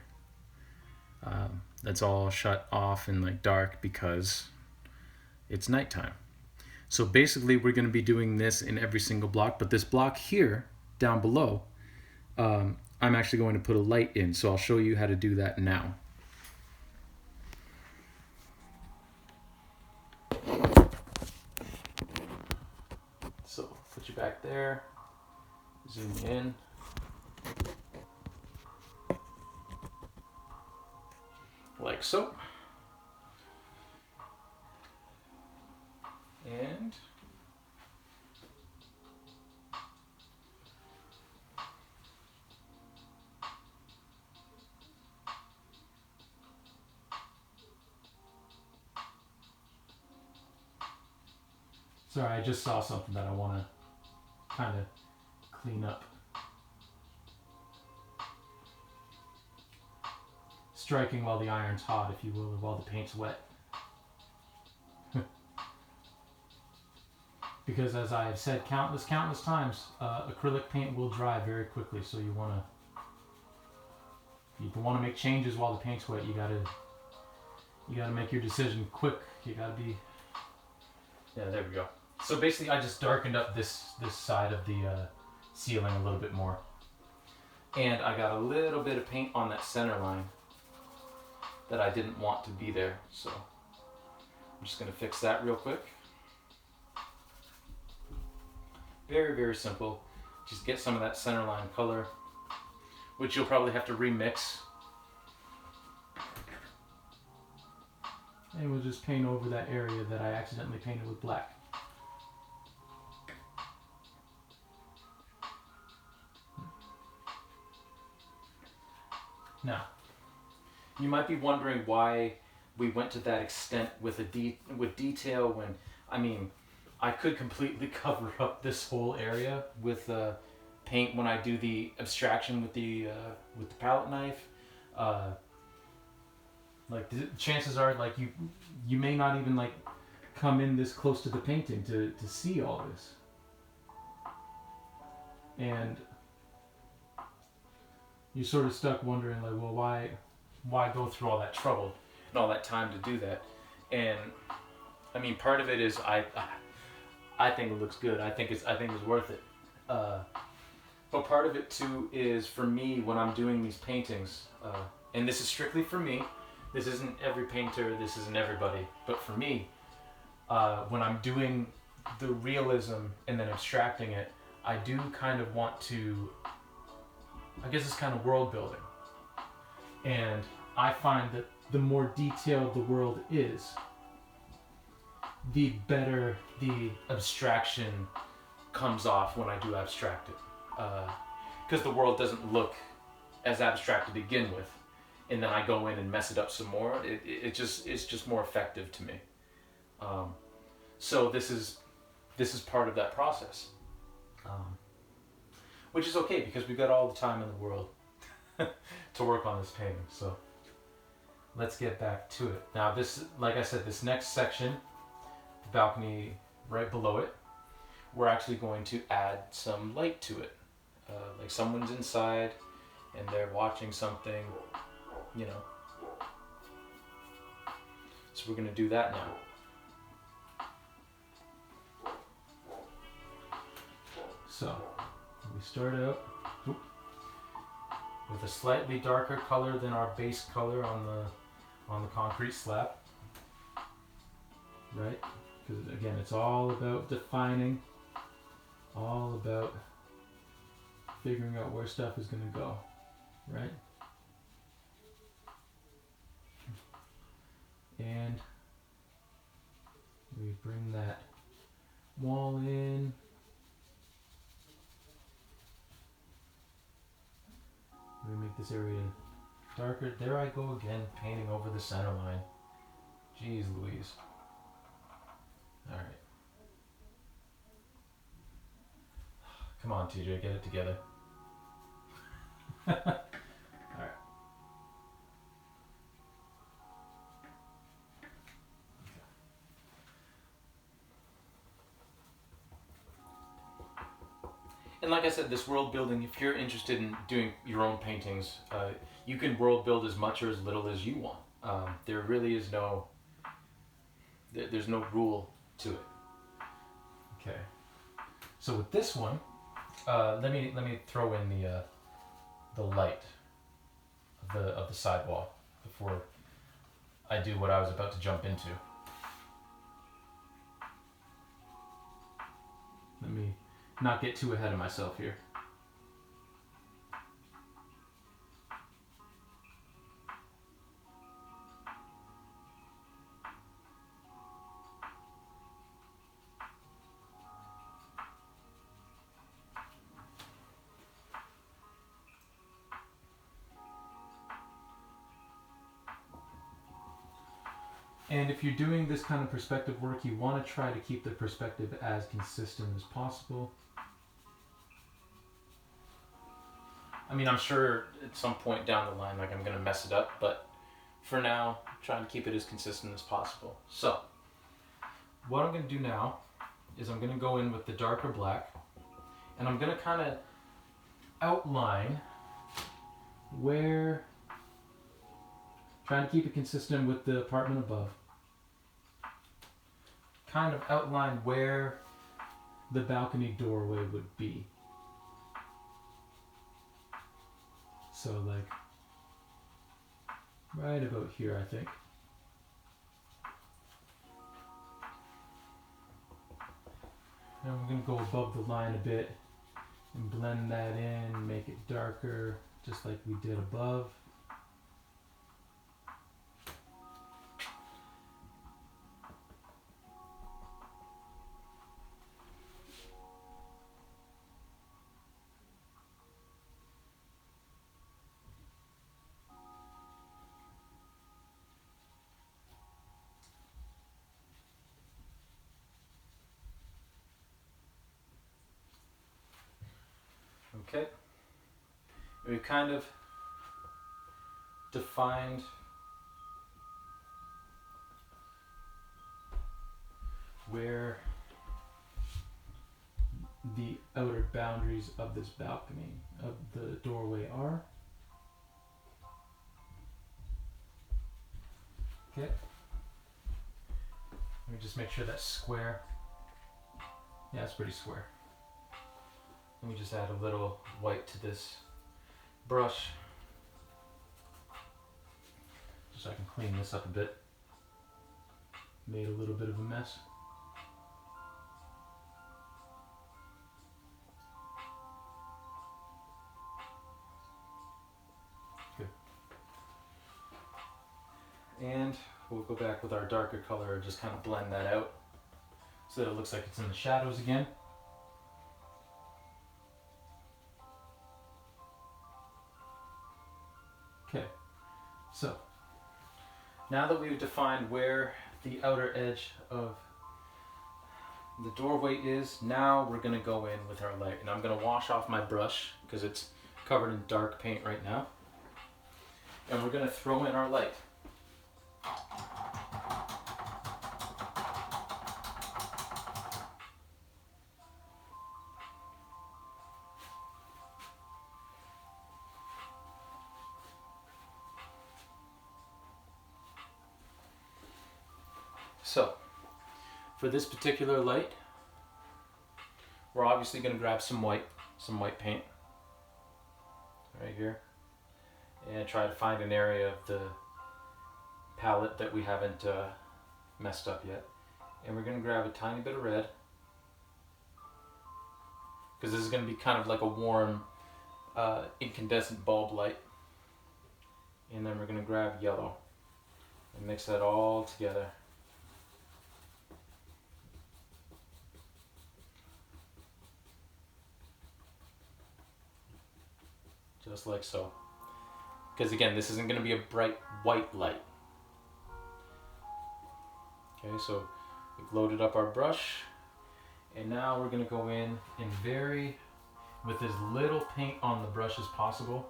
That's all shut off and like dark because it's nighttime. So basically we're going to be doing this in every single block, but this block here down below, I'm actually going to put a light in. So I'll show you how to do that now. So put you back there, zoom in. Like so. And sorry, I just saw something that I want to kind of clean up. Striking while the iron's hot, if you will, or while the paint's wet. Because as I have said countless times, acrylic paint will dry very quickly. So you want to make changes while the paint's wet. You gotta make your decision quick. You gotta be. Yeah, there we go. So basically, I just darkened up this side of the ceiling a little bit more, and I got a little bit of paint on that center line that I didn't want to be there. So I'm just gonna fix that real quick. Very, very simple. Just get some of that center line color, which you'll probably have to remix. And we'll just paint over that area that I accidentally painted with black. Now, you might be wondering why we went to that extent with detail when, I mean, I could completely cover up this whole area with paint when I do the abstraction with the palette knife. Like chances are, like you may not even like come in this close to the painting to see all this, and you're sort of stuck wondering like, well, why go through all that trouble And all that time to do that. And I mean, part of it is I think it looks good. I think it's worth it. But part of it too is for me when I'm doing these paintings, and this is strictly for me. This isn't every painter. This isn't everybody. But for me, when I'm doing the realism and then abstracting it, I do kind of want to. I guess it's kind of world building, and I find that the more detailed the world is, the better the abstraction comes off when I do abstract it. Because the world doesn't look as abstract to begin with, and then I go in and mess it up some more. It's just more effective to me. So this is part of that process, which is okay because we've got all the time in the world to work on this painting. So let's get back to it. Now this, like I said, this next section, the balcony right below it, we're actually going to add some light to it. Like someone's inside and they're watching something, you know. So we're going to do that now. So we start out with a slightly darker color than our base color on the concrete slab, right? Because again, it's all about defining, all about figuring out where stuff is going to go, right? And we bring that wall in. We make this area darker. There I go again, painting over the center line. Jeez Louise. Alright. Come on, TJ, get it together. Alright. And like I said, this world building, if you're interested in doing your own paintings, you can world build as much or as little as you want. There really is there's no rule to it. Okay. So with this one, let me throw in the light of the sidewall before I do what I was about to jump into. Let me not get too ahead of myself here. And if you're doing this kind of perspective work, you want to try to keep the perspective as consistent as possible. I mean, I'm sure at some point down the line, like, I'm gonna mess it up, but for now, I'm trying to keep it as consistent as possible. So, what I'm going to do now is I'm going to go in with the darker black, and I'm going to kind of outline where, trying to keep it consistent with the apartment above, kind of outline where the balcony doorway would be. So like right about here, I think. And we're going to go above the line a bit and blend that in, make it darker, just like we did above. okay. We've kind of defined where the outer boundaries of this balcony, of the doorway are. Okay. Let me just make sure that's square. Yeah, it's pretty square. Let me just add a little white to this brush, just so I can clean this up a bit. Made a little bit of a mess. Good. And we'll go back with our darker color and just kind of blend that out so that it looks like it's in the shadows again. Okay, so now that we've defined where the outer edge of the doorway is, now we're going to go in with our light. And I'm going to wash off my brush because it's covered in dark paint right now. And we're going to throw in our light. So, for this particular light, we're obviously going to grab some white paint right here, and try to find an area of the palette that we haven't messed up yet. And we're going to grab a tiny bit of red, because this is going to be kind of like a warm incandescent bulb light. And then we're going to grab yellow and mix that all together. Just like so. Because again, this isn't going to be a bright white light. Okay, so we've loaded up our brush, and now we're going to go in and vary with as little paint on the brush as possible.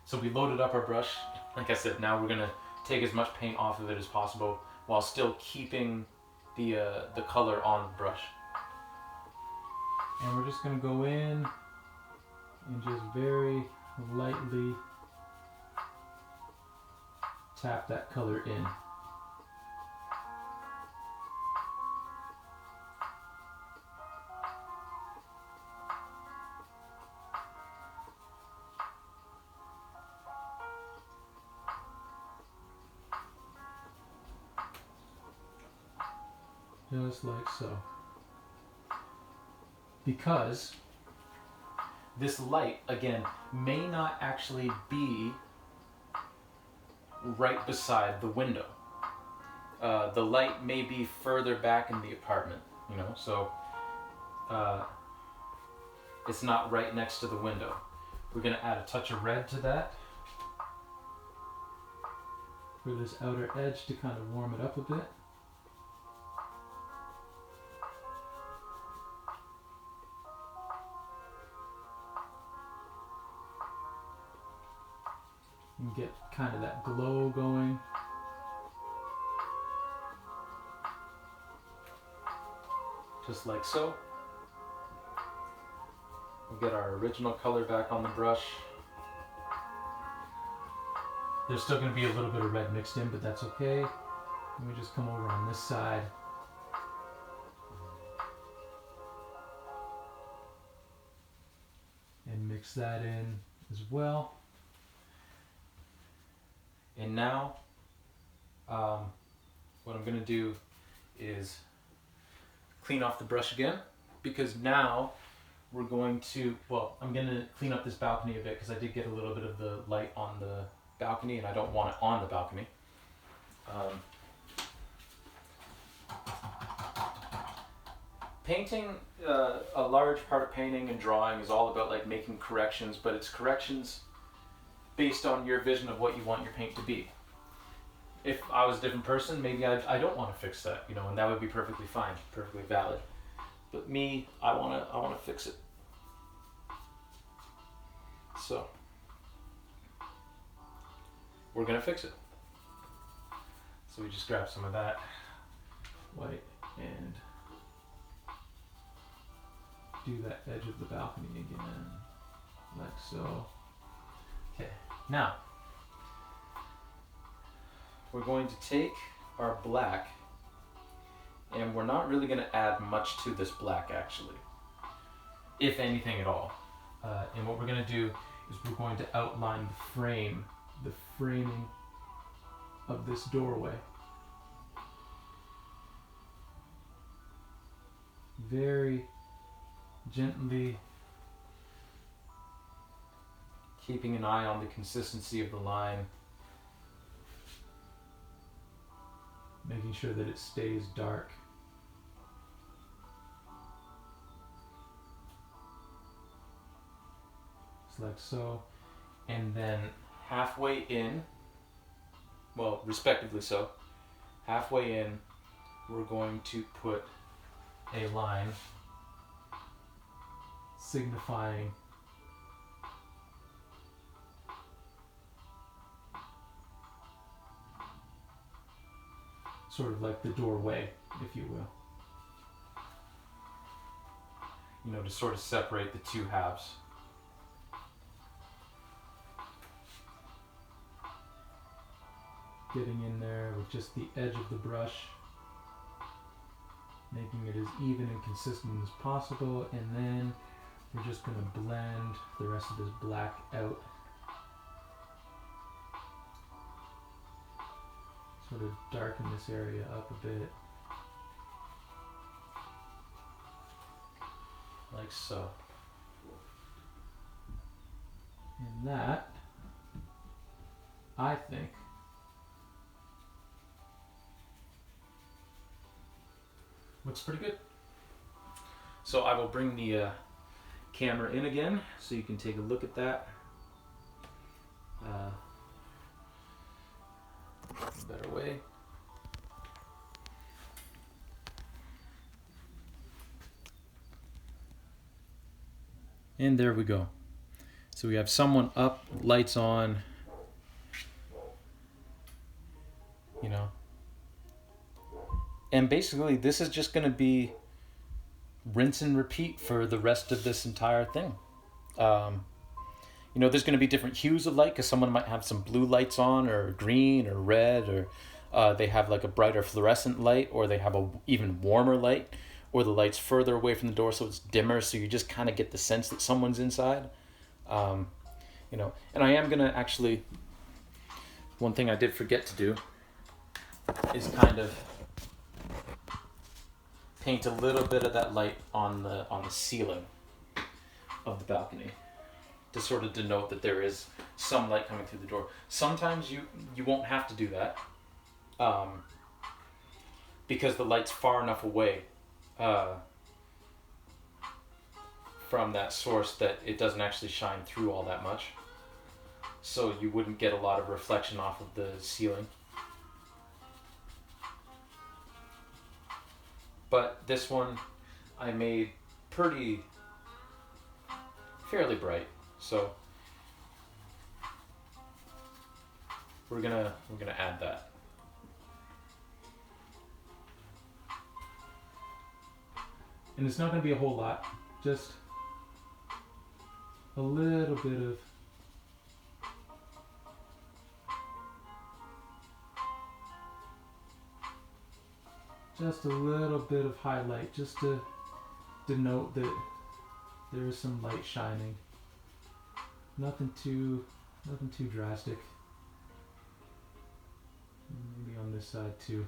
So we loaded up our brush. Like I said, now we're going to take as much paint off of it as possible while still keeping the color on the brush. And we're just going to go in and just very lightly tap that color in. Just like so. Because this light, again, may not actually be right beside the window. The light may be further back in the apartment, you know, so it's not right next to the window. We're going to add a touch of red to that. for this outer edge to kind of warm it up a bit. And get kind of that glow going. Just like so. We'll get our original color back on the brush. There's still going to be a little bit of red mixed in, but that's okay. Let me just come over on this side. And mix that in as well. And now, what I'm going to do is clean off the brush again, because now we're going to, well, I'm going to clean up this balcony a bit because I did get a little bit of the light on the balcony and I don't want it on the balcony. Painting, a large part of painting and drawing is all about like making corrections, but it's corrections based on your vision of what you want your paint to be. If I was a different person, maybe I don't want to fix that, you know, and that would be perfectly fine, perfectly valid. But me, I wanna fix it. So we're gonna fix it. So we just grab some of that white and do that edge of the balcony again, like so. Okay, now we're going to take our black, and we're not really going to add much to this black actually, if anything at all. And what we're going to do is we're going to outline the framing of this doorway. Very gently, keeping an eye on the consistency of the line, making sure that it stays dark. Just like so. And then halfway in, well, respectively so, halfway in, we're going to put a line signifying sort of like the doorway, if you will. You know, to sort of separate the two halves. Getting in there with just the edge of the brush, making it as even and consistent as possible, and then we're just going to blend the rest of this black out. Sort of darken this area up a bit. Like so. And that, I think, looks pretty good. So I will bring the camera in again so you can take a look at that. Better way. And there we go. So we have someone up, lights on, you know. And basically this is just going to be rinse and repeat for the rest of this entire thing. You know, there's going to be different hues of light because someone might have some blue lights on, or green, or red, or they have like a brighter fluorescent light, or they have a even warmer light, or the light's further away from the door so it's dimmer, so you just kind of get the sense that someone's inside. You know, and I am going to actually, one thing I did forget to do is kind of paint a little bit of that light on the ceiling of the balcony, to sort of denote that there is some light coming through the door. Sometimes you won't have to do that, because the light's far enough away from that source that it doesn't actually shine through all that much. So you wouldn't get a lot of reflection off of the ceiling. But this one I made fairly bright. So we're gonna add that. And it's not gonna be a whole lot, just a little bit of highlight, just to denote that there is some light shining. Nothing too drastic. Maybe on this side too.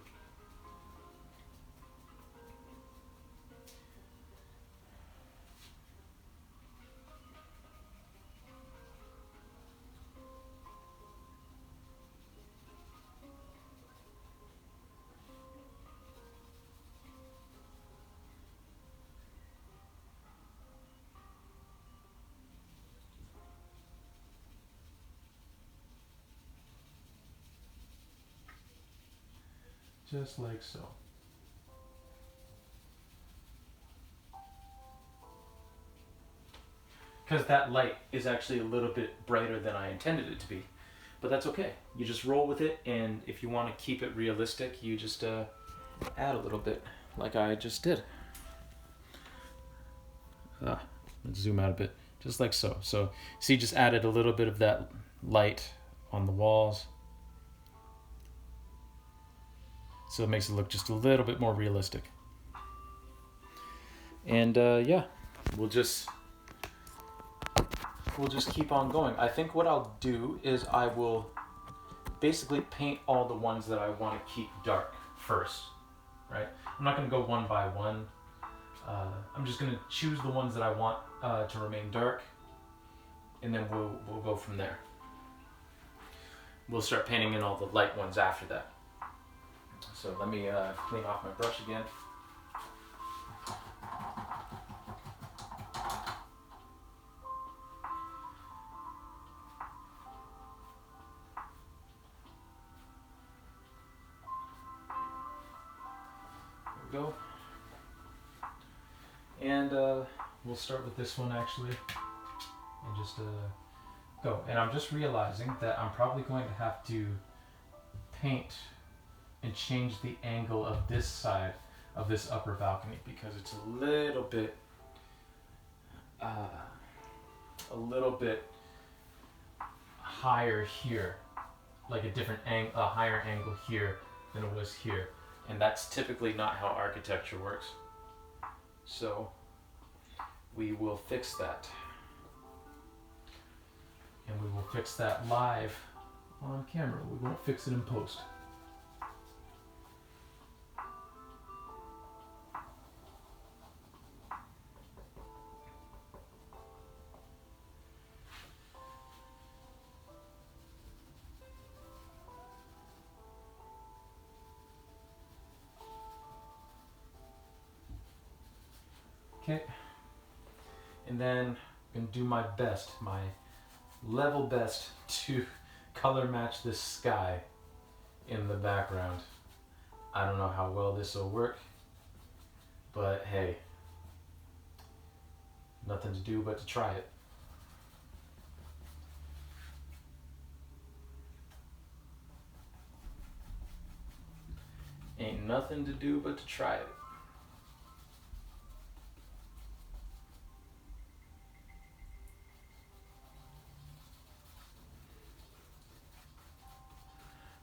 Just like so. Because that light is actually a little bit brighter than I intended it to be. But that's okay. You just roll with it, and if you want to keep it realistic, you just add a little bit, like I just did. Let's zoom out a bit, just like so. So, see, just added a little bit of that light on the walls. So it makes it look just a little bit more realistic. And yeah, we'll just keep on going. I think what I'll do is I will basically paint all the ones that I want to keep dark first, right? I'm not going to go one by one. I'm just going to choose the ones that I want to remain dark, and then we'll go from there. We'll start painting in all the light ones after that. So let me clean off my brush again. Go. And we'll start with this one actually, and just go. And I'm just realizing that I'm probably going to have to paint and change the angle of this side of this upper balcony, because it's a little bit higher here, like a higher angle here than it was here. And that's typically not how architecture works. So we will fix that. And we will fix that live on camera. We won't fix it in post. Okay, and then I'm gonna do my best, my level best, to color match this sky in the background. I don't know how well this will work, but hey, nothing to do but to try it. Ain't nothing to do but to try it.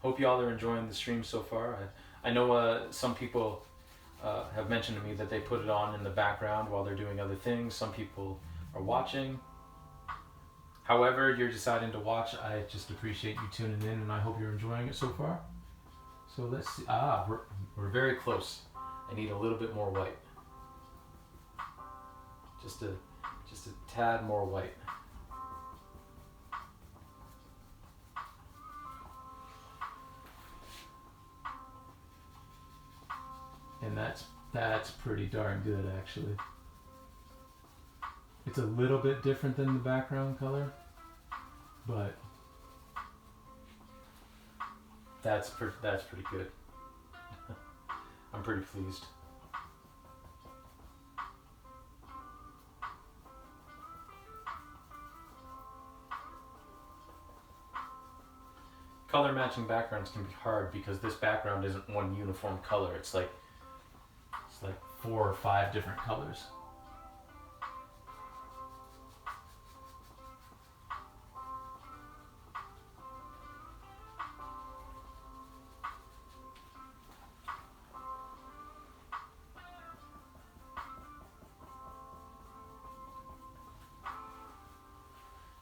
Hope y'all are enjoying the stream so far. I know some people have mentioned to me that they put it on in the background while they're doing other things. Some people are watching. However you're deciding to watch, I just appreciate you tuning in, and I hope you're enjoying it so far. So let's see. We're very close. I need a little bit more white. Just a tad more white. And that's pretty darn good, actually. It's a little bit different than the background color, but that's pretty good. I'm pretty pleased. color matching backgrounds can be hard because this background isn't one uniform color. It's like 4 or 5 different colors.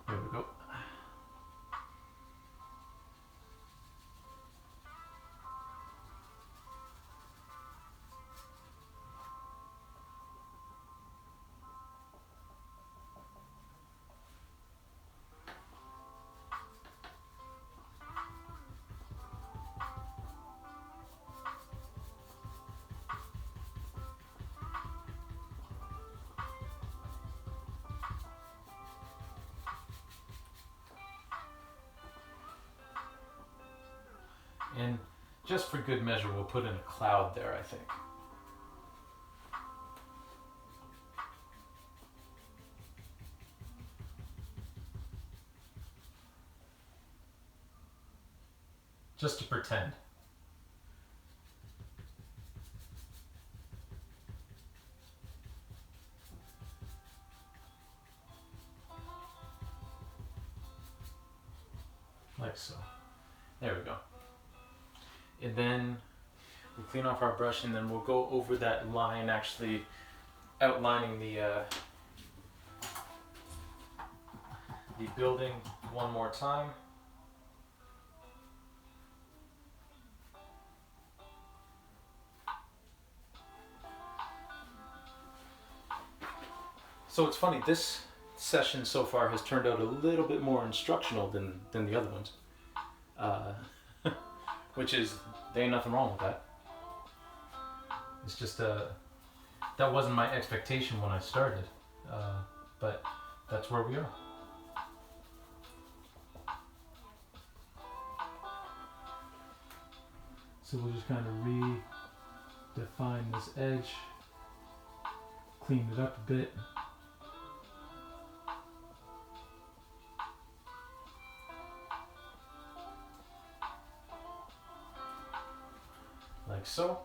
There we go. And just for good measure, we'll put in a cloud there, I think. Just to pretend. Like so. There we go. And then we'll clean off our brush, and then we'll go over that line, actually outlining the building one more time. So it's funny, this session so far has turned out a little bit more instructional than the other ones. Which is, there ain't nothing wrong with that. It's just, that wasn't my expectation when I started. But that's where we are. So we'll just kind of redefine this edge, clean it up a bit. Like so.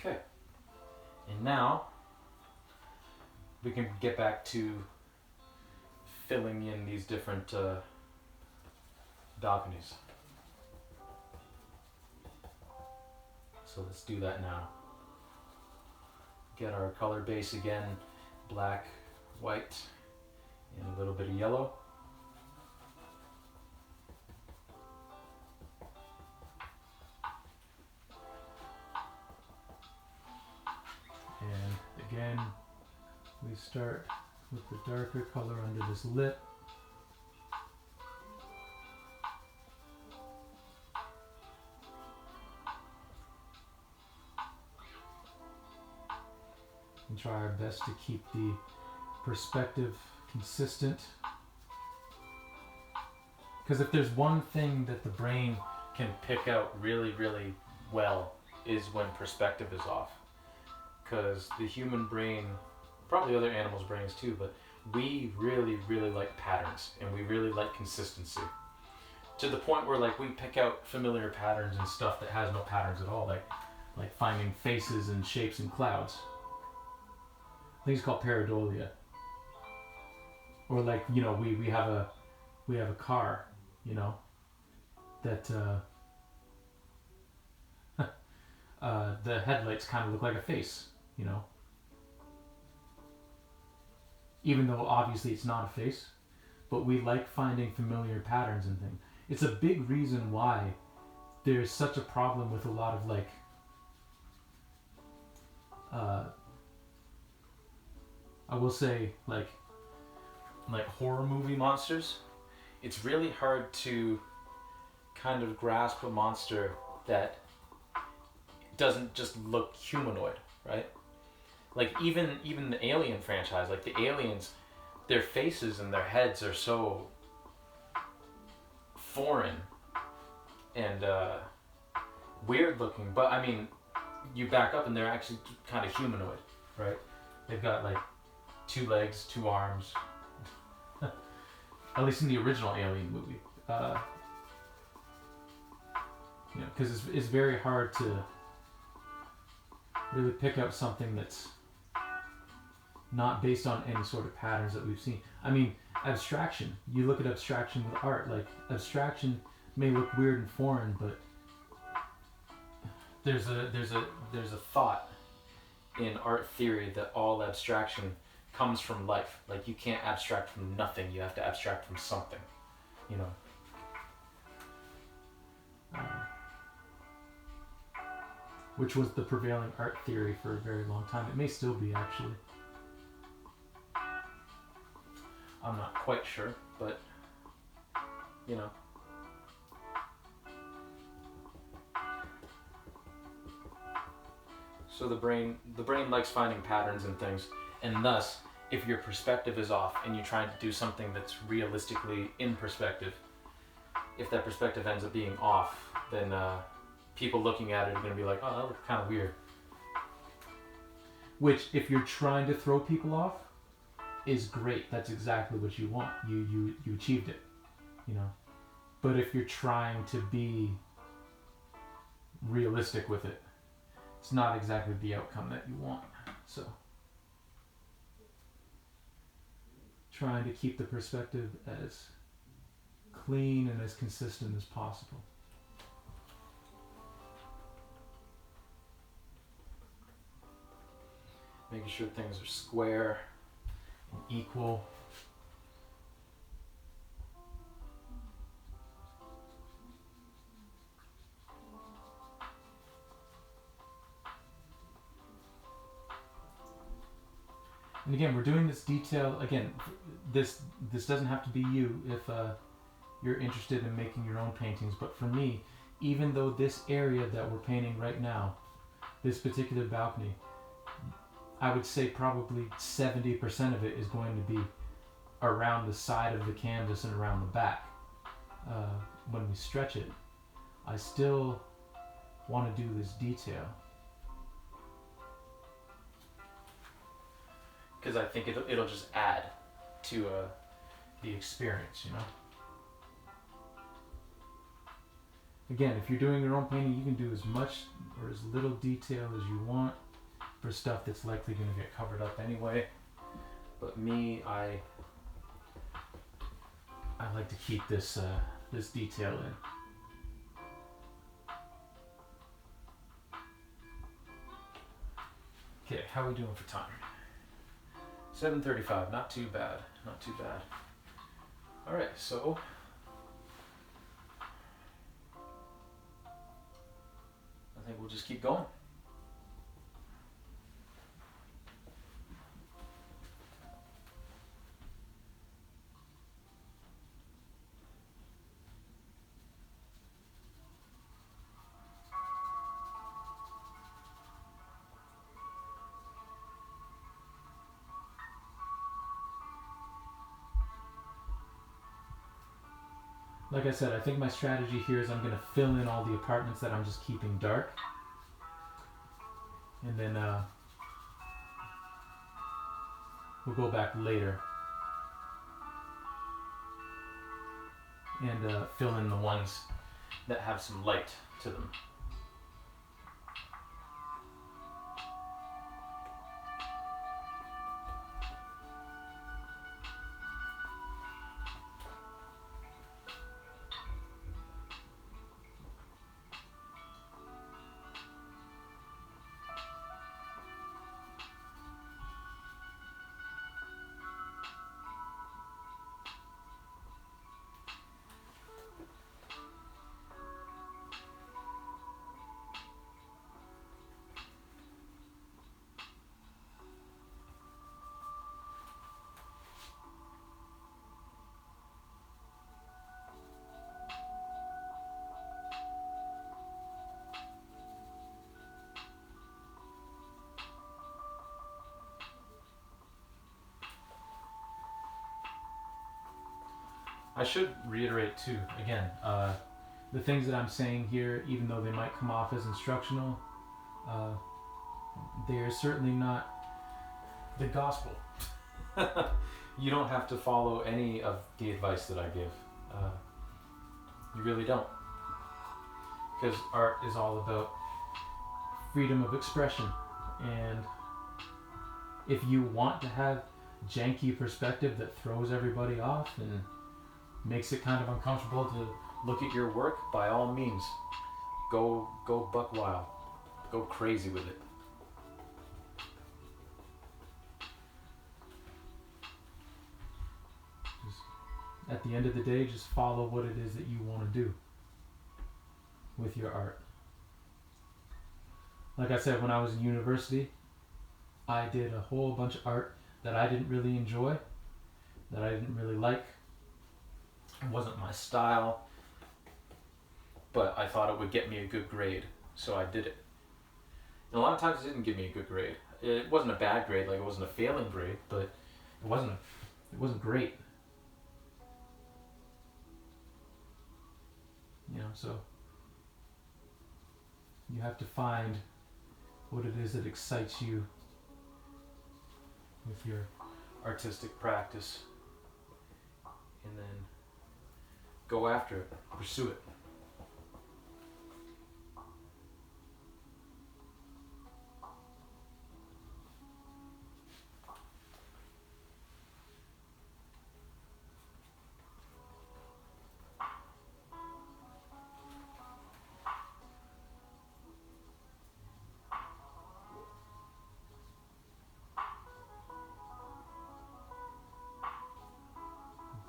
Okay. And now we can get back to filling in these different balconies. So let's do that now. Get our color base again. Black, white, and a little bit of yellow. And again, we start with the darker color under this lip. And try our best to keep the perspective consistent. Because if there's one thing that the brain can pick out really, really well, is when perspective is off. Because the human brain, probably other animals' brains too, but we really, really like patterns, and we really like consistency. To the point where like we pick out familiar patterns and stuff that has no patterns at all, like finding faces and shapes in clouds. I think it's called pareidolia. Or like, you know, we have a car, you know, that the headlights kind of look like a face, you know. Even though obviously it's not a face, but we like finding familiar patterns and things. It's a big reason why there's such a problem with a lot of like I will say like horror movie monsters. It's really hard to kind of grasp a monster that doesn't just look humanoid, right? Like even the Alien franchise, like the aliens, their faces and their heads are so foreign and weird looking. But I mean, you back up and they're actually kind of humanoid, right? They've got like 2 legs, 2 arms. At least in the original Alien movie. You know, because it's very hard to really pick up something that's not based on any sort of patterns that we've seen. I mean, abstraction. You look at abstraction with art. Like, abstraction may look weird and foreign, but there's a thought in art theory that all abstraction comes from life. Like, you can't abstract from nothing. You have to abstract from something. You know. Which was the prevailing art theory for a very long time. It may still be, actually. I'm not quite sure, but you know. So the brain likes finding patterns in things, and thus, if your perspective is off and you're trying to do something that's realistically in perspective, if that perspective ends up being off, then people looking at it are going to be like, oh, that looks kind of weird. Which, if you're trying to throw people off, is great. That's exactly what you want. You achieved it, you know. But if you're trying to be realistic with it, it's not exactly the outcome that you want. So, trying to keep the perspective as clean and as consistent as possible. Making sure things are square and equal. And again, we're doing this detail. Again, this doesn't have to be you if you're interested in making your own paintings. But for me, even though this area that we're painting right now, this particular balcony, I would say probably 70% of it is going to be around the side of the canvas and around the back. When we stretch it, I still want to do this detail. Because I think it'll just add to the experience, you know? Again, if you're doing your own painting, you can do as much or as little detail as you want for stuff that's likely going to get covered up anyway. But me, I like to keep this this detail in. Okay, how are we doing for time? 7:35, not too bad, not too bad. All right, so I think we'll just keep going. Like I said, I think my strategy here is I'm going to fill in all the apartments that I'm just keeping dark. And then we'll go back later and fill in the ones that have some light to them. I should reiterate too, again, the things that I'm saying here, even though they might come off as instructional, Uh, they are certainly not the gospel. You don't have to follow any of the advice that I give. You really don't. Because art is all about freedom of expression. And if you want to have janky perspective that throws everybody off and makes it kind of uncomfortable to look at your work, by all means, go buck wild. Go crazy with it. Just, at the end of the day, just follow what it is that you want to do with your art. Like I said, when I was in university, I did a whole bunch of art that I didn't really enjoy, that I didn't really like. It wasn't my style, but I thought it would get me a good grade, so I did it. And a lot of times it didn't give me a good grade. It wasn't a bad grade, like it wasn't a failing grade, but it wasn't great. You know, so you have to find what it is that excites you with your artistic practice, and then go after it, pursue it.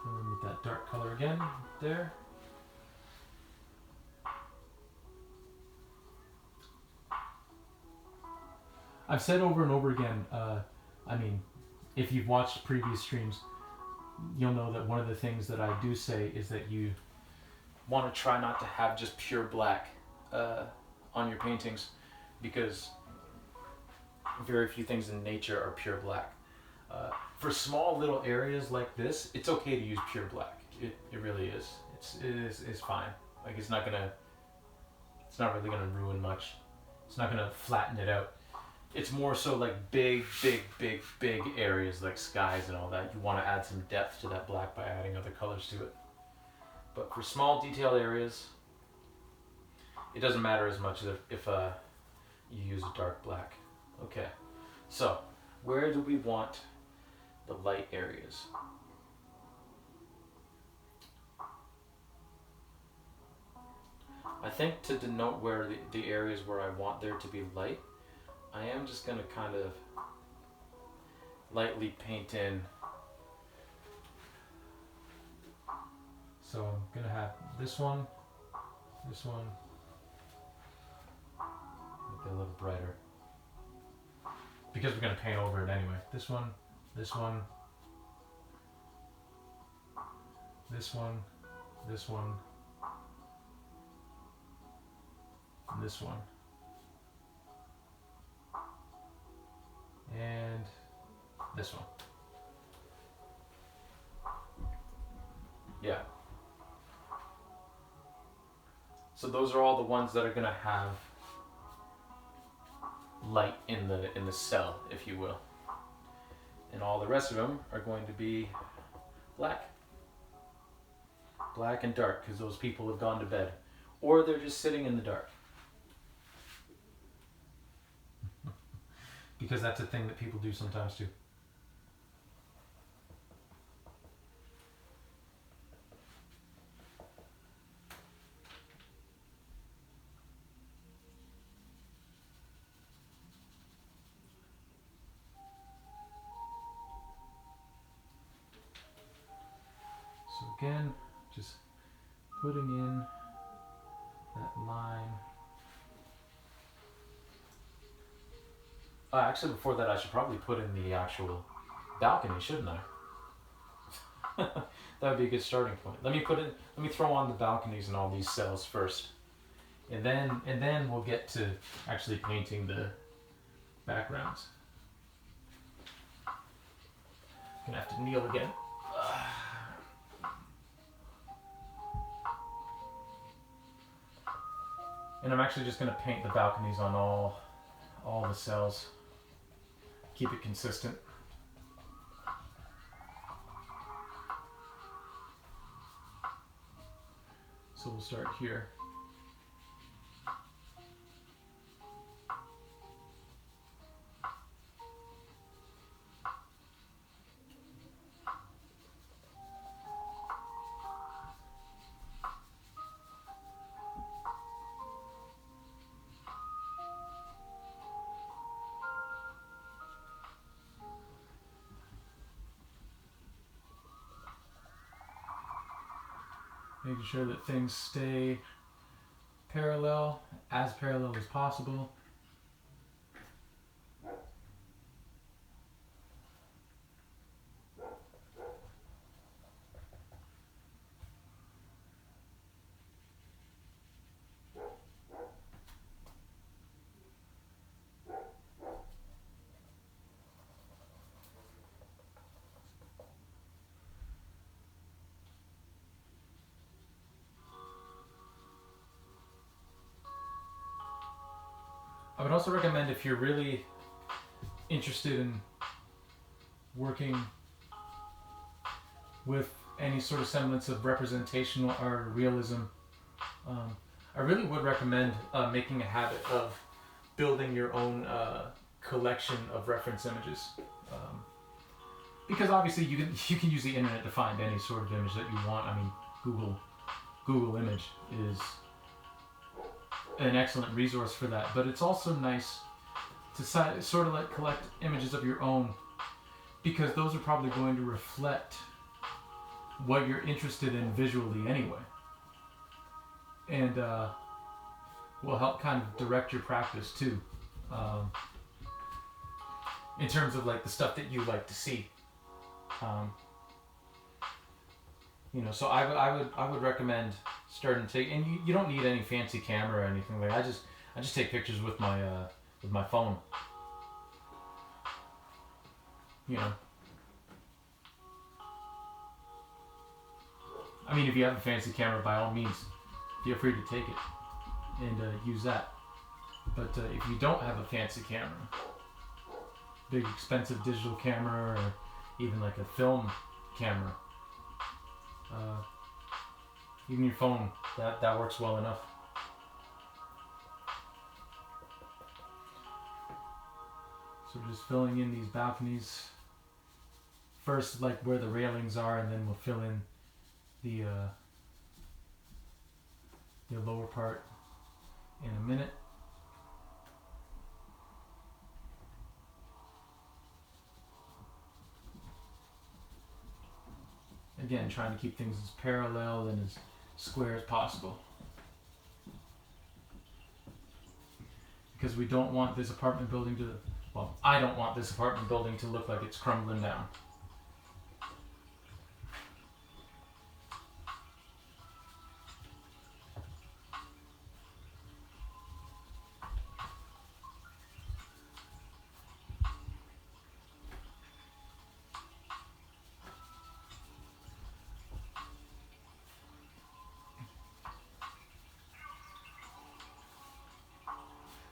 Fill in with that dark color again, there. I've said over and over again, I mean, if you've watched previous streams, you'll know that one of the things that I do say is that you want to try not to have just pure black on your paintings, because very few things in nature are pure black. For small little areas like this, it's okay to use pure black. It really is. It's fine. Like it's not really gonna ruin much. It's not gonna flatten it out. It's more so like big areas like skies and all that. You want to add some depth to that black by adding other colors to it. But for small detailed areas, it doesn't matter as much if you use a dark black. Okay, so where do we want the light areas? I think to denote where the areas where I want there to be light, I am just going to kind of lightly paint in. So I'm going to have this one, make it a little brighter, because we're going to paint over it anyway. This one, this one, this one, this one, and this one. And this one. Yeah. So those are all the ones that are going to have light in the cell, if you will. And all the rest of them are going to be black. Black and dark, because those people have gone to bed. Or they're just sitting in the dark. Because that's a thing that people do sometimes too. So again, just putting in that line. Actually, before that, I should probably put in the actual balcony, shouldn't I? That would be a good starting point. Let me throw on the balconies and all these cells first, and then we'll get to actually painting the backgrounds. Gonna have to kneel again. And I'm actually just gonna paint the balconies on all all the cells. Keep it consistent. So we'll start here. Making sure that things stay parallel, as parallel as possible. I would also recommend, if you're really interested in working with any sort of semblance of representational art or realism, I really would recommend making a habit of building your own collection of reference images. Because obviously you can use the internet to find any sort of image that you want. I mean, Google Image is an excellent resource for that, but it's also nice to sort of like collect images of your own, because those are probably going to reflect what you're interested in visually anyway, and will help kind of direct your practice too, in terms of like the stuff that you like to see. So I would recommend starting to take, and you don't need any fancy camera or anything like that. I just take pictures with my phone. I mean, if you have a fancy camera, by all means, feel free to take it and use that. But if you don't have a fancy camera, big expensive digital camera, or even like a film camera, even your phone, that works well enough. So we're just filling in these balconies. First, like where the railings are, and then we'll fill in the lower part in a minute. Again, trying to keep things as parallel and as square as possible, because we don't want this apartment building to, well, I don't want this apartment building to look like it's crumbling down.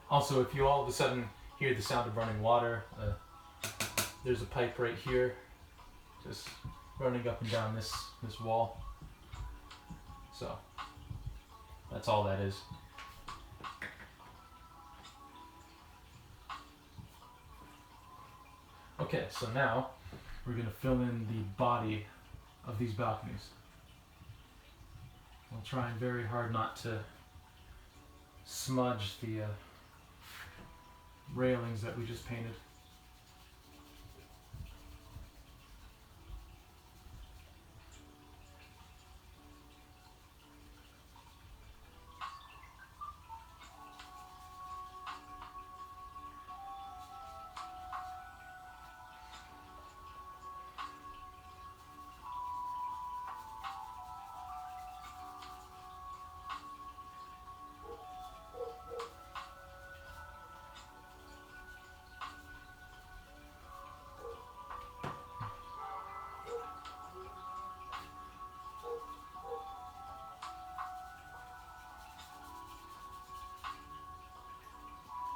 Also, if you all of a sudden hear the sound of running water, there's a pipe right here, just running up and down this wall. So that's all that is. Okay, so now we're going to fill in the body of these balconies. I'm trying very hard not to smudge the railings that we just painted.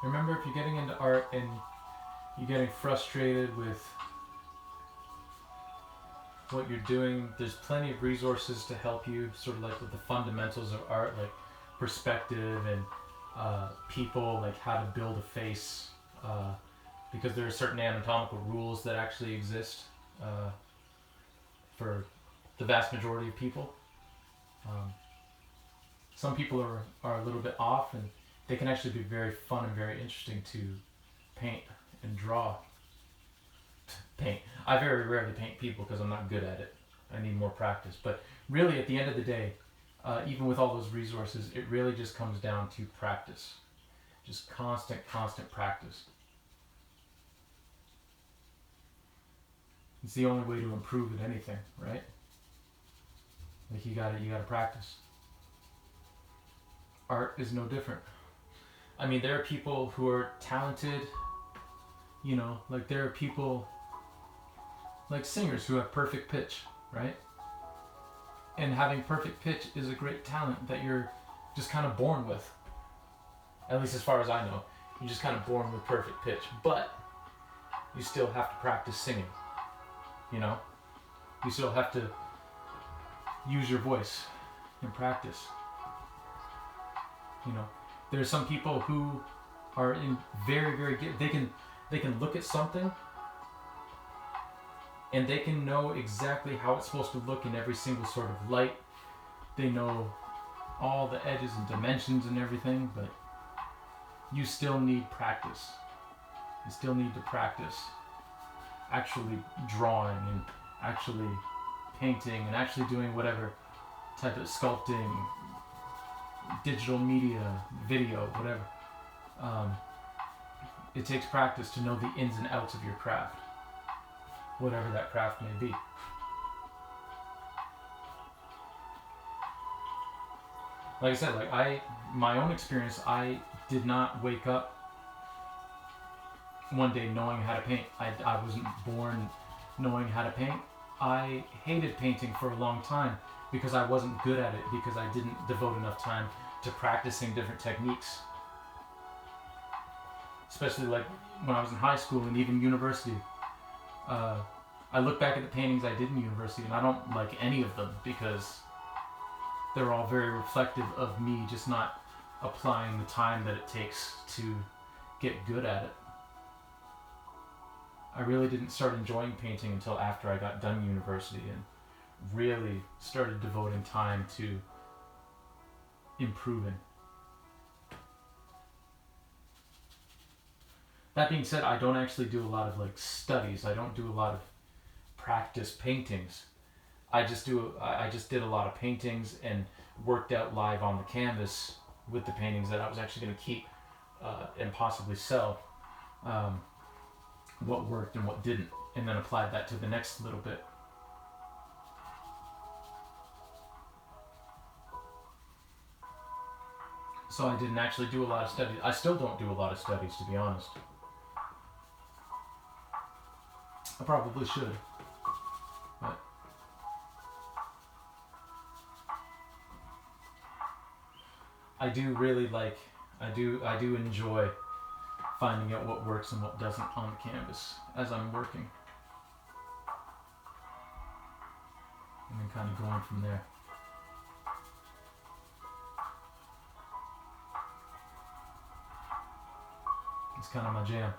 Remember, if you're getting into art and you're getting frustrated with what you're doing, there's plenty of resources to help you, sort of like with the fundamentals of art, like perspective and people, like how to build a face, because there are certain anatomical rules that actually exist for the vast majority of people. Some people are a little bit off, and they can actually be very fun and very interesting to paint and draw. Paint. I very rarely paint people because I'm not good at it. I need more practice. But really, at the end of the day, even with all those resources, it really just comes down to practice. Just constant practice. It's the only way to improve at anything, right? Like you gotta practice. Art is no different. I mean, there are people who are talented, you know, like there are people like singers who have perfect pitch, right? And having perfect pitch is a great talent that you're just kind of born with. At least as far as I know. You're just kind of born with perfect pitch. But you still have to practice singing, you know? You still have to use your voice and practice. You know, there are some people who are in very good. They can look at something and they can know exactly how it's supposed to look in every single sort of light. They know all the edges and dimensions and everything, but you still need practice. You still need to practice actually drawing and actually painting and actually doing whatever type of sculpting, digital media, video, whatever. It takes practice to know the ins and outs of your craft, whatever that craft may be. Like I said, my own experience, I did not wake up one day knowing how to paint. I wasn't born knowing how to paint. I hated painting for a long time because I wasn't good at it, because I didn't devote enough time to practicing different techniques. Especially like when I was in high school and even university. I look back at the paintings I did in university and I don't like any of them because they're all very reflective of me just not applying the time that it takes to get good at it. I really didn't start enjoying painting until after I got done university and really started devoting time to improving. That being said, I don't actually do a lot of like studies. I don't do a lot of practice paintings. I just did a lot of paintings and worked out live on the canvas with the paintings that I was actually going to keep and possibly sell. What worked and what didn't, and then applied that to the next little bit. So I didn't actually do a lot of studies. I still don't do a lot of studies, to be honest. I probably should. But I do really I do enjoy finding out what works and what doesn't on the canvas as I'm working. And then kind of going from there. It's kind of my jam.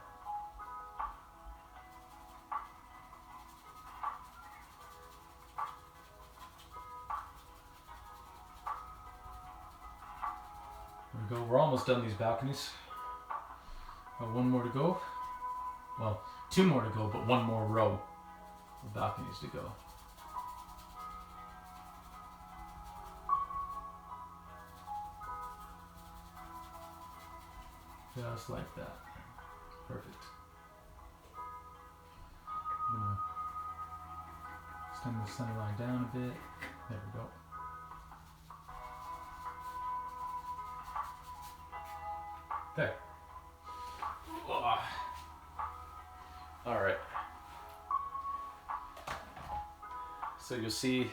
There we go. We're almost done these balconies. One more to go. Well, two more to go, but one more row of balconies to go. Just like that. Perfect. I'm gonna extend the center line down a bit. There we go. There. All right. So you'll see,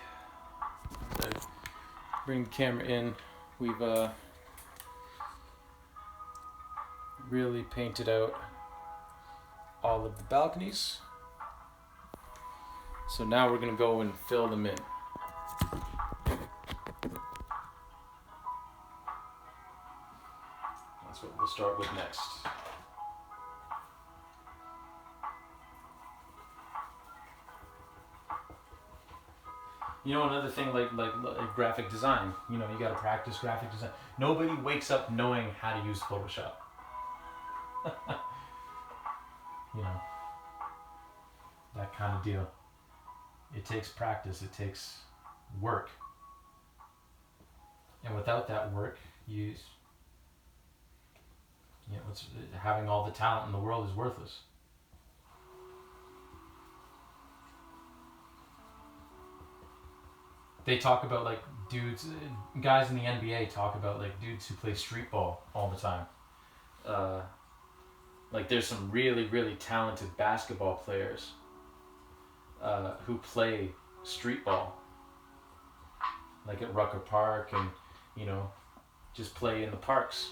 as I bring the camera in, we've really painted out all of the balconies. So now we're going to go and fill them in. That's what we'll start with next. You know, another thing like graphic design, you know, you got to practice graphic design. Nobody wakes up knowing how to use Photoshop. You know, that kind of deal. It takes practice, it takes work. And without that work, having all the talent in the world is worthless. They talk about like guys in the NBA talk about like dudes who play street ball all the time. Like there's some really, really talented basketball players who play street ball, like at Rucker Park, and you know, just play in the parks.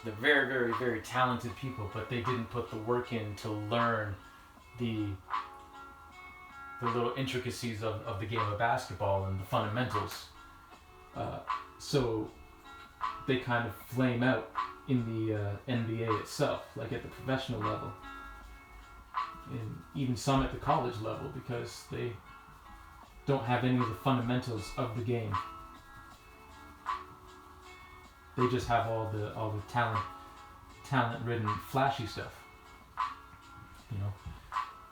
They're very, very, very talented people, but they didn't put the work in to learn the little intricacies of the game of basketball and the fundamentals. So they kind of flame out in the NBA itself, like at the professional level, and even some at the college level, because they don't have any of the fundamentals of the game. They just have all the talent-ridden, flashy stuff. You know,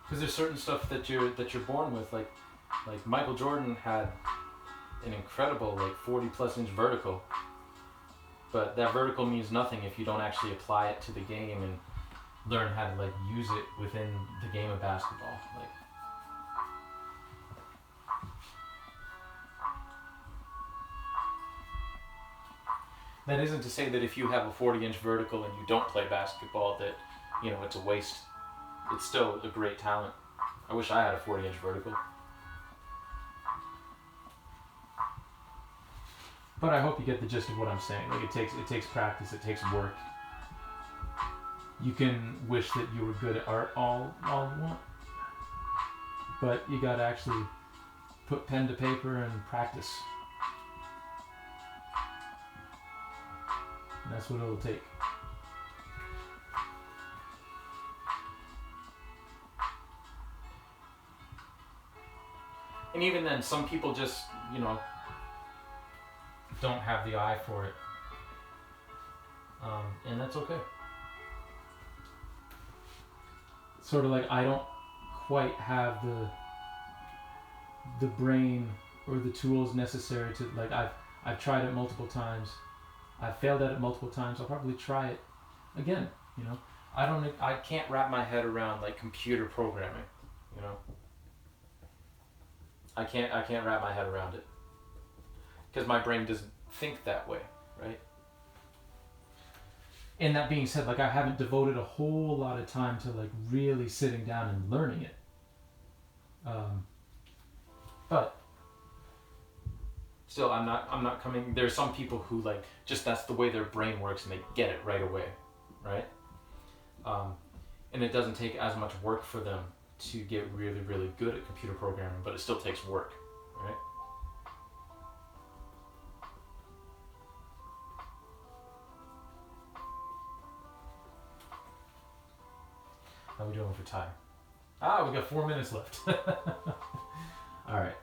because there's certain stuff that you're born with, like Michael Jordan had an incredible 40+ inch vertical, but that vertical means nothing if you don't actually apply it to the game and learn how to use it within the game of basketball. That isn't to say that if you have a 40-inch vertical and you don't play basketball that, you know, it's a waste. It's still a great talent. I wish I had a 40-inch vertical. But I hope you get the gist of what I'm saying. Like it takes practice, it takes work. You can wish that you were good at art all you want, but you gotta actually put pen to paper and practice. And that's what it'll take. And even then, some people just, you know, don't have the eye for it. And that's okay. It's sort of like I don't quite have the brain or the tools necessary to, I've tried it multiple times. I've failed at it multiple times. I'll probably try it again, you know. I can't wrap my head around computer programming, you know. I can't wrap my head around it. Because my brain doesn't think that way, right? And that being said, I haven't devoted a whole lot of time to really sitting down and learning it. But still, I'm not coming. There's some people who just that's the way their brain works and they get it right away, right? And it doesn't take as much work for them to get really, really good at computer programming, but it still takes work, right? How are we doing for time? We got 4 minutes left. All right.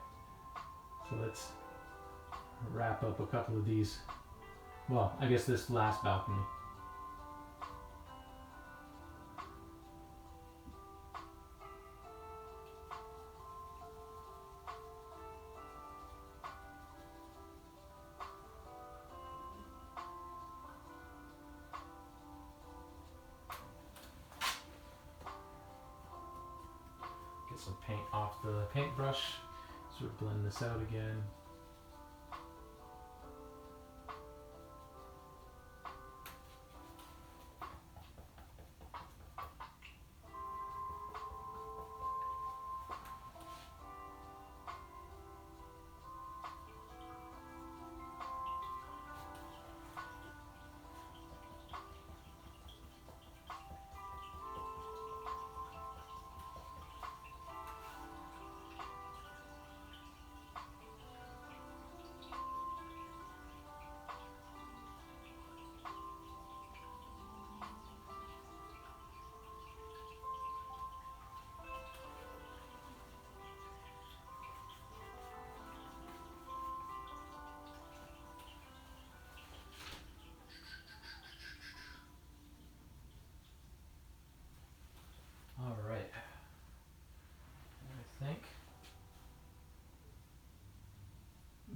So let's wrap up a couple of these. Well, I guess this last balcony. Get some paint off the paintbrush. Sort of blend this out again.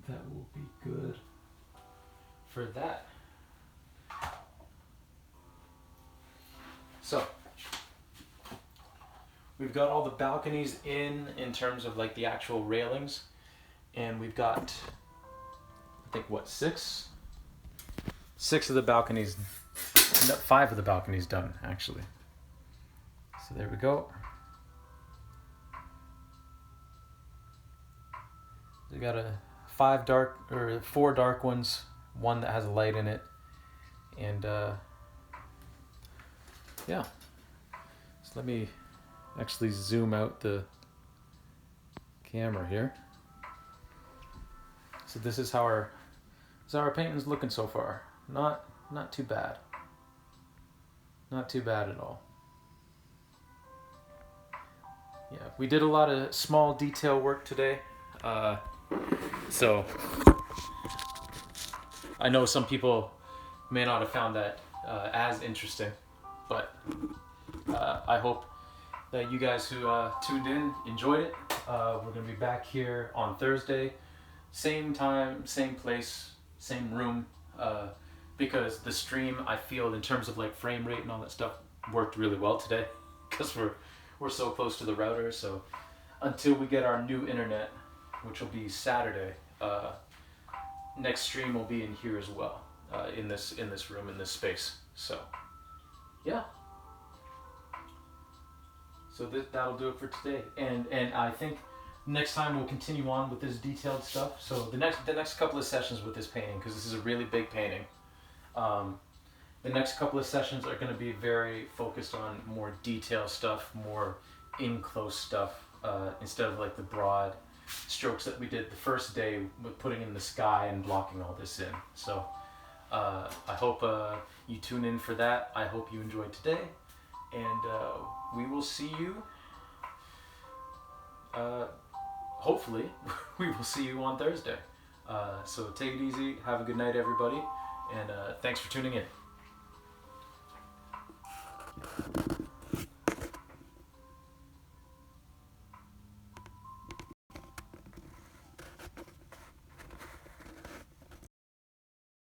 that will be good for that. So we've got all the balconies in terms of like the actual railings, and we've got, I think, what, six of the balconies, no, 5 of the balconies done actually. So there we go. We got a 4 dark ones, 1 that has a light in it, and yeah. So let me actually zoom out the camera here. So this is how our painting's looking so far. Not too bad. Not too bad at all. Yeah, we did a lot of small detail work today. So I know some people may not have found that as interesting, but I hope that you guys who tuned in enjoyed it. We're going to be back here on Thursday, same time, same place, same room, because the stream, I feel, in terms of like frame rate and all that stuff, worked really well today because we're so close to the router. So until we get our new internet, which will be Saturday, next stream will be in here as well, in this room, in this space. So yeah. So that'll do it for today, and I think next time we'll continue on with this detailed stuff. So the next couple of sessions with this painting, because this is a really big painting, the next couple of sessions are going to be very focused on more detail stuff, more in close stuff, instead of like the broad strokes that we did the first day with putting in the sky and blocking all this in. So I hope you tune in for that. I hope you enjoyed today, and we will see you. Hopefully, we will see you on Thursday. So take it easy. Have a good night, everybody, and thanks for tuning in.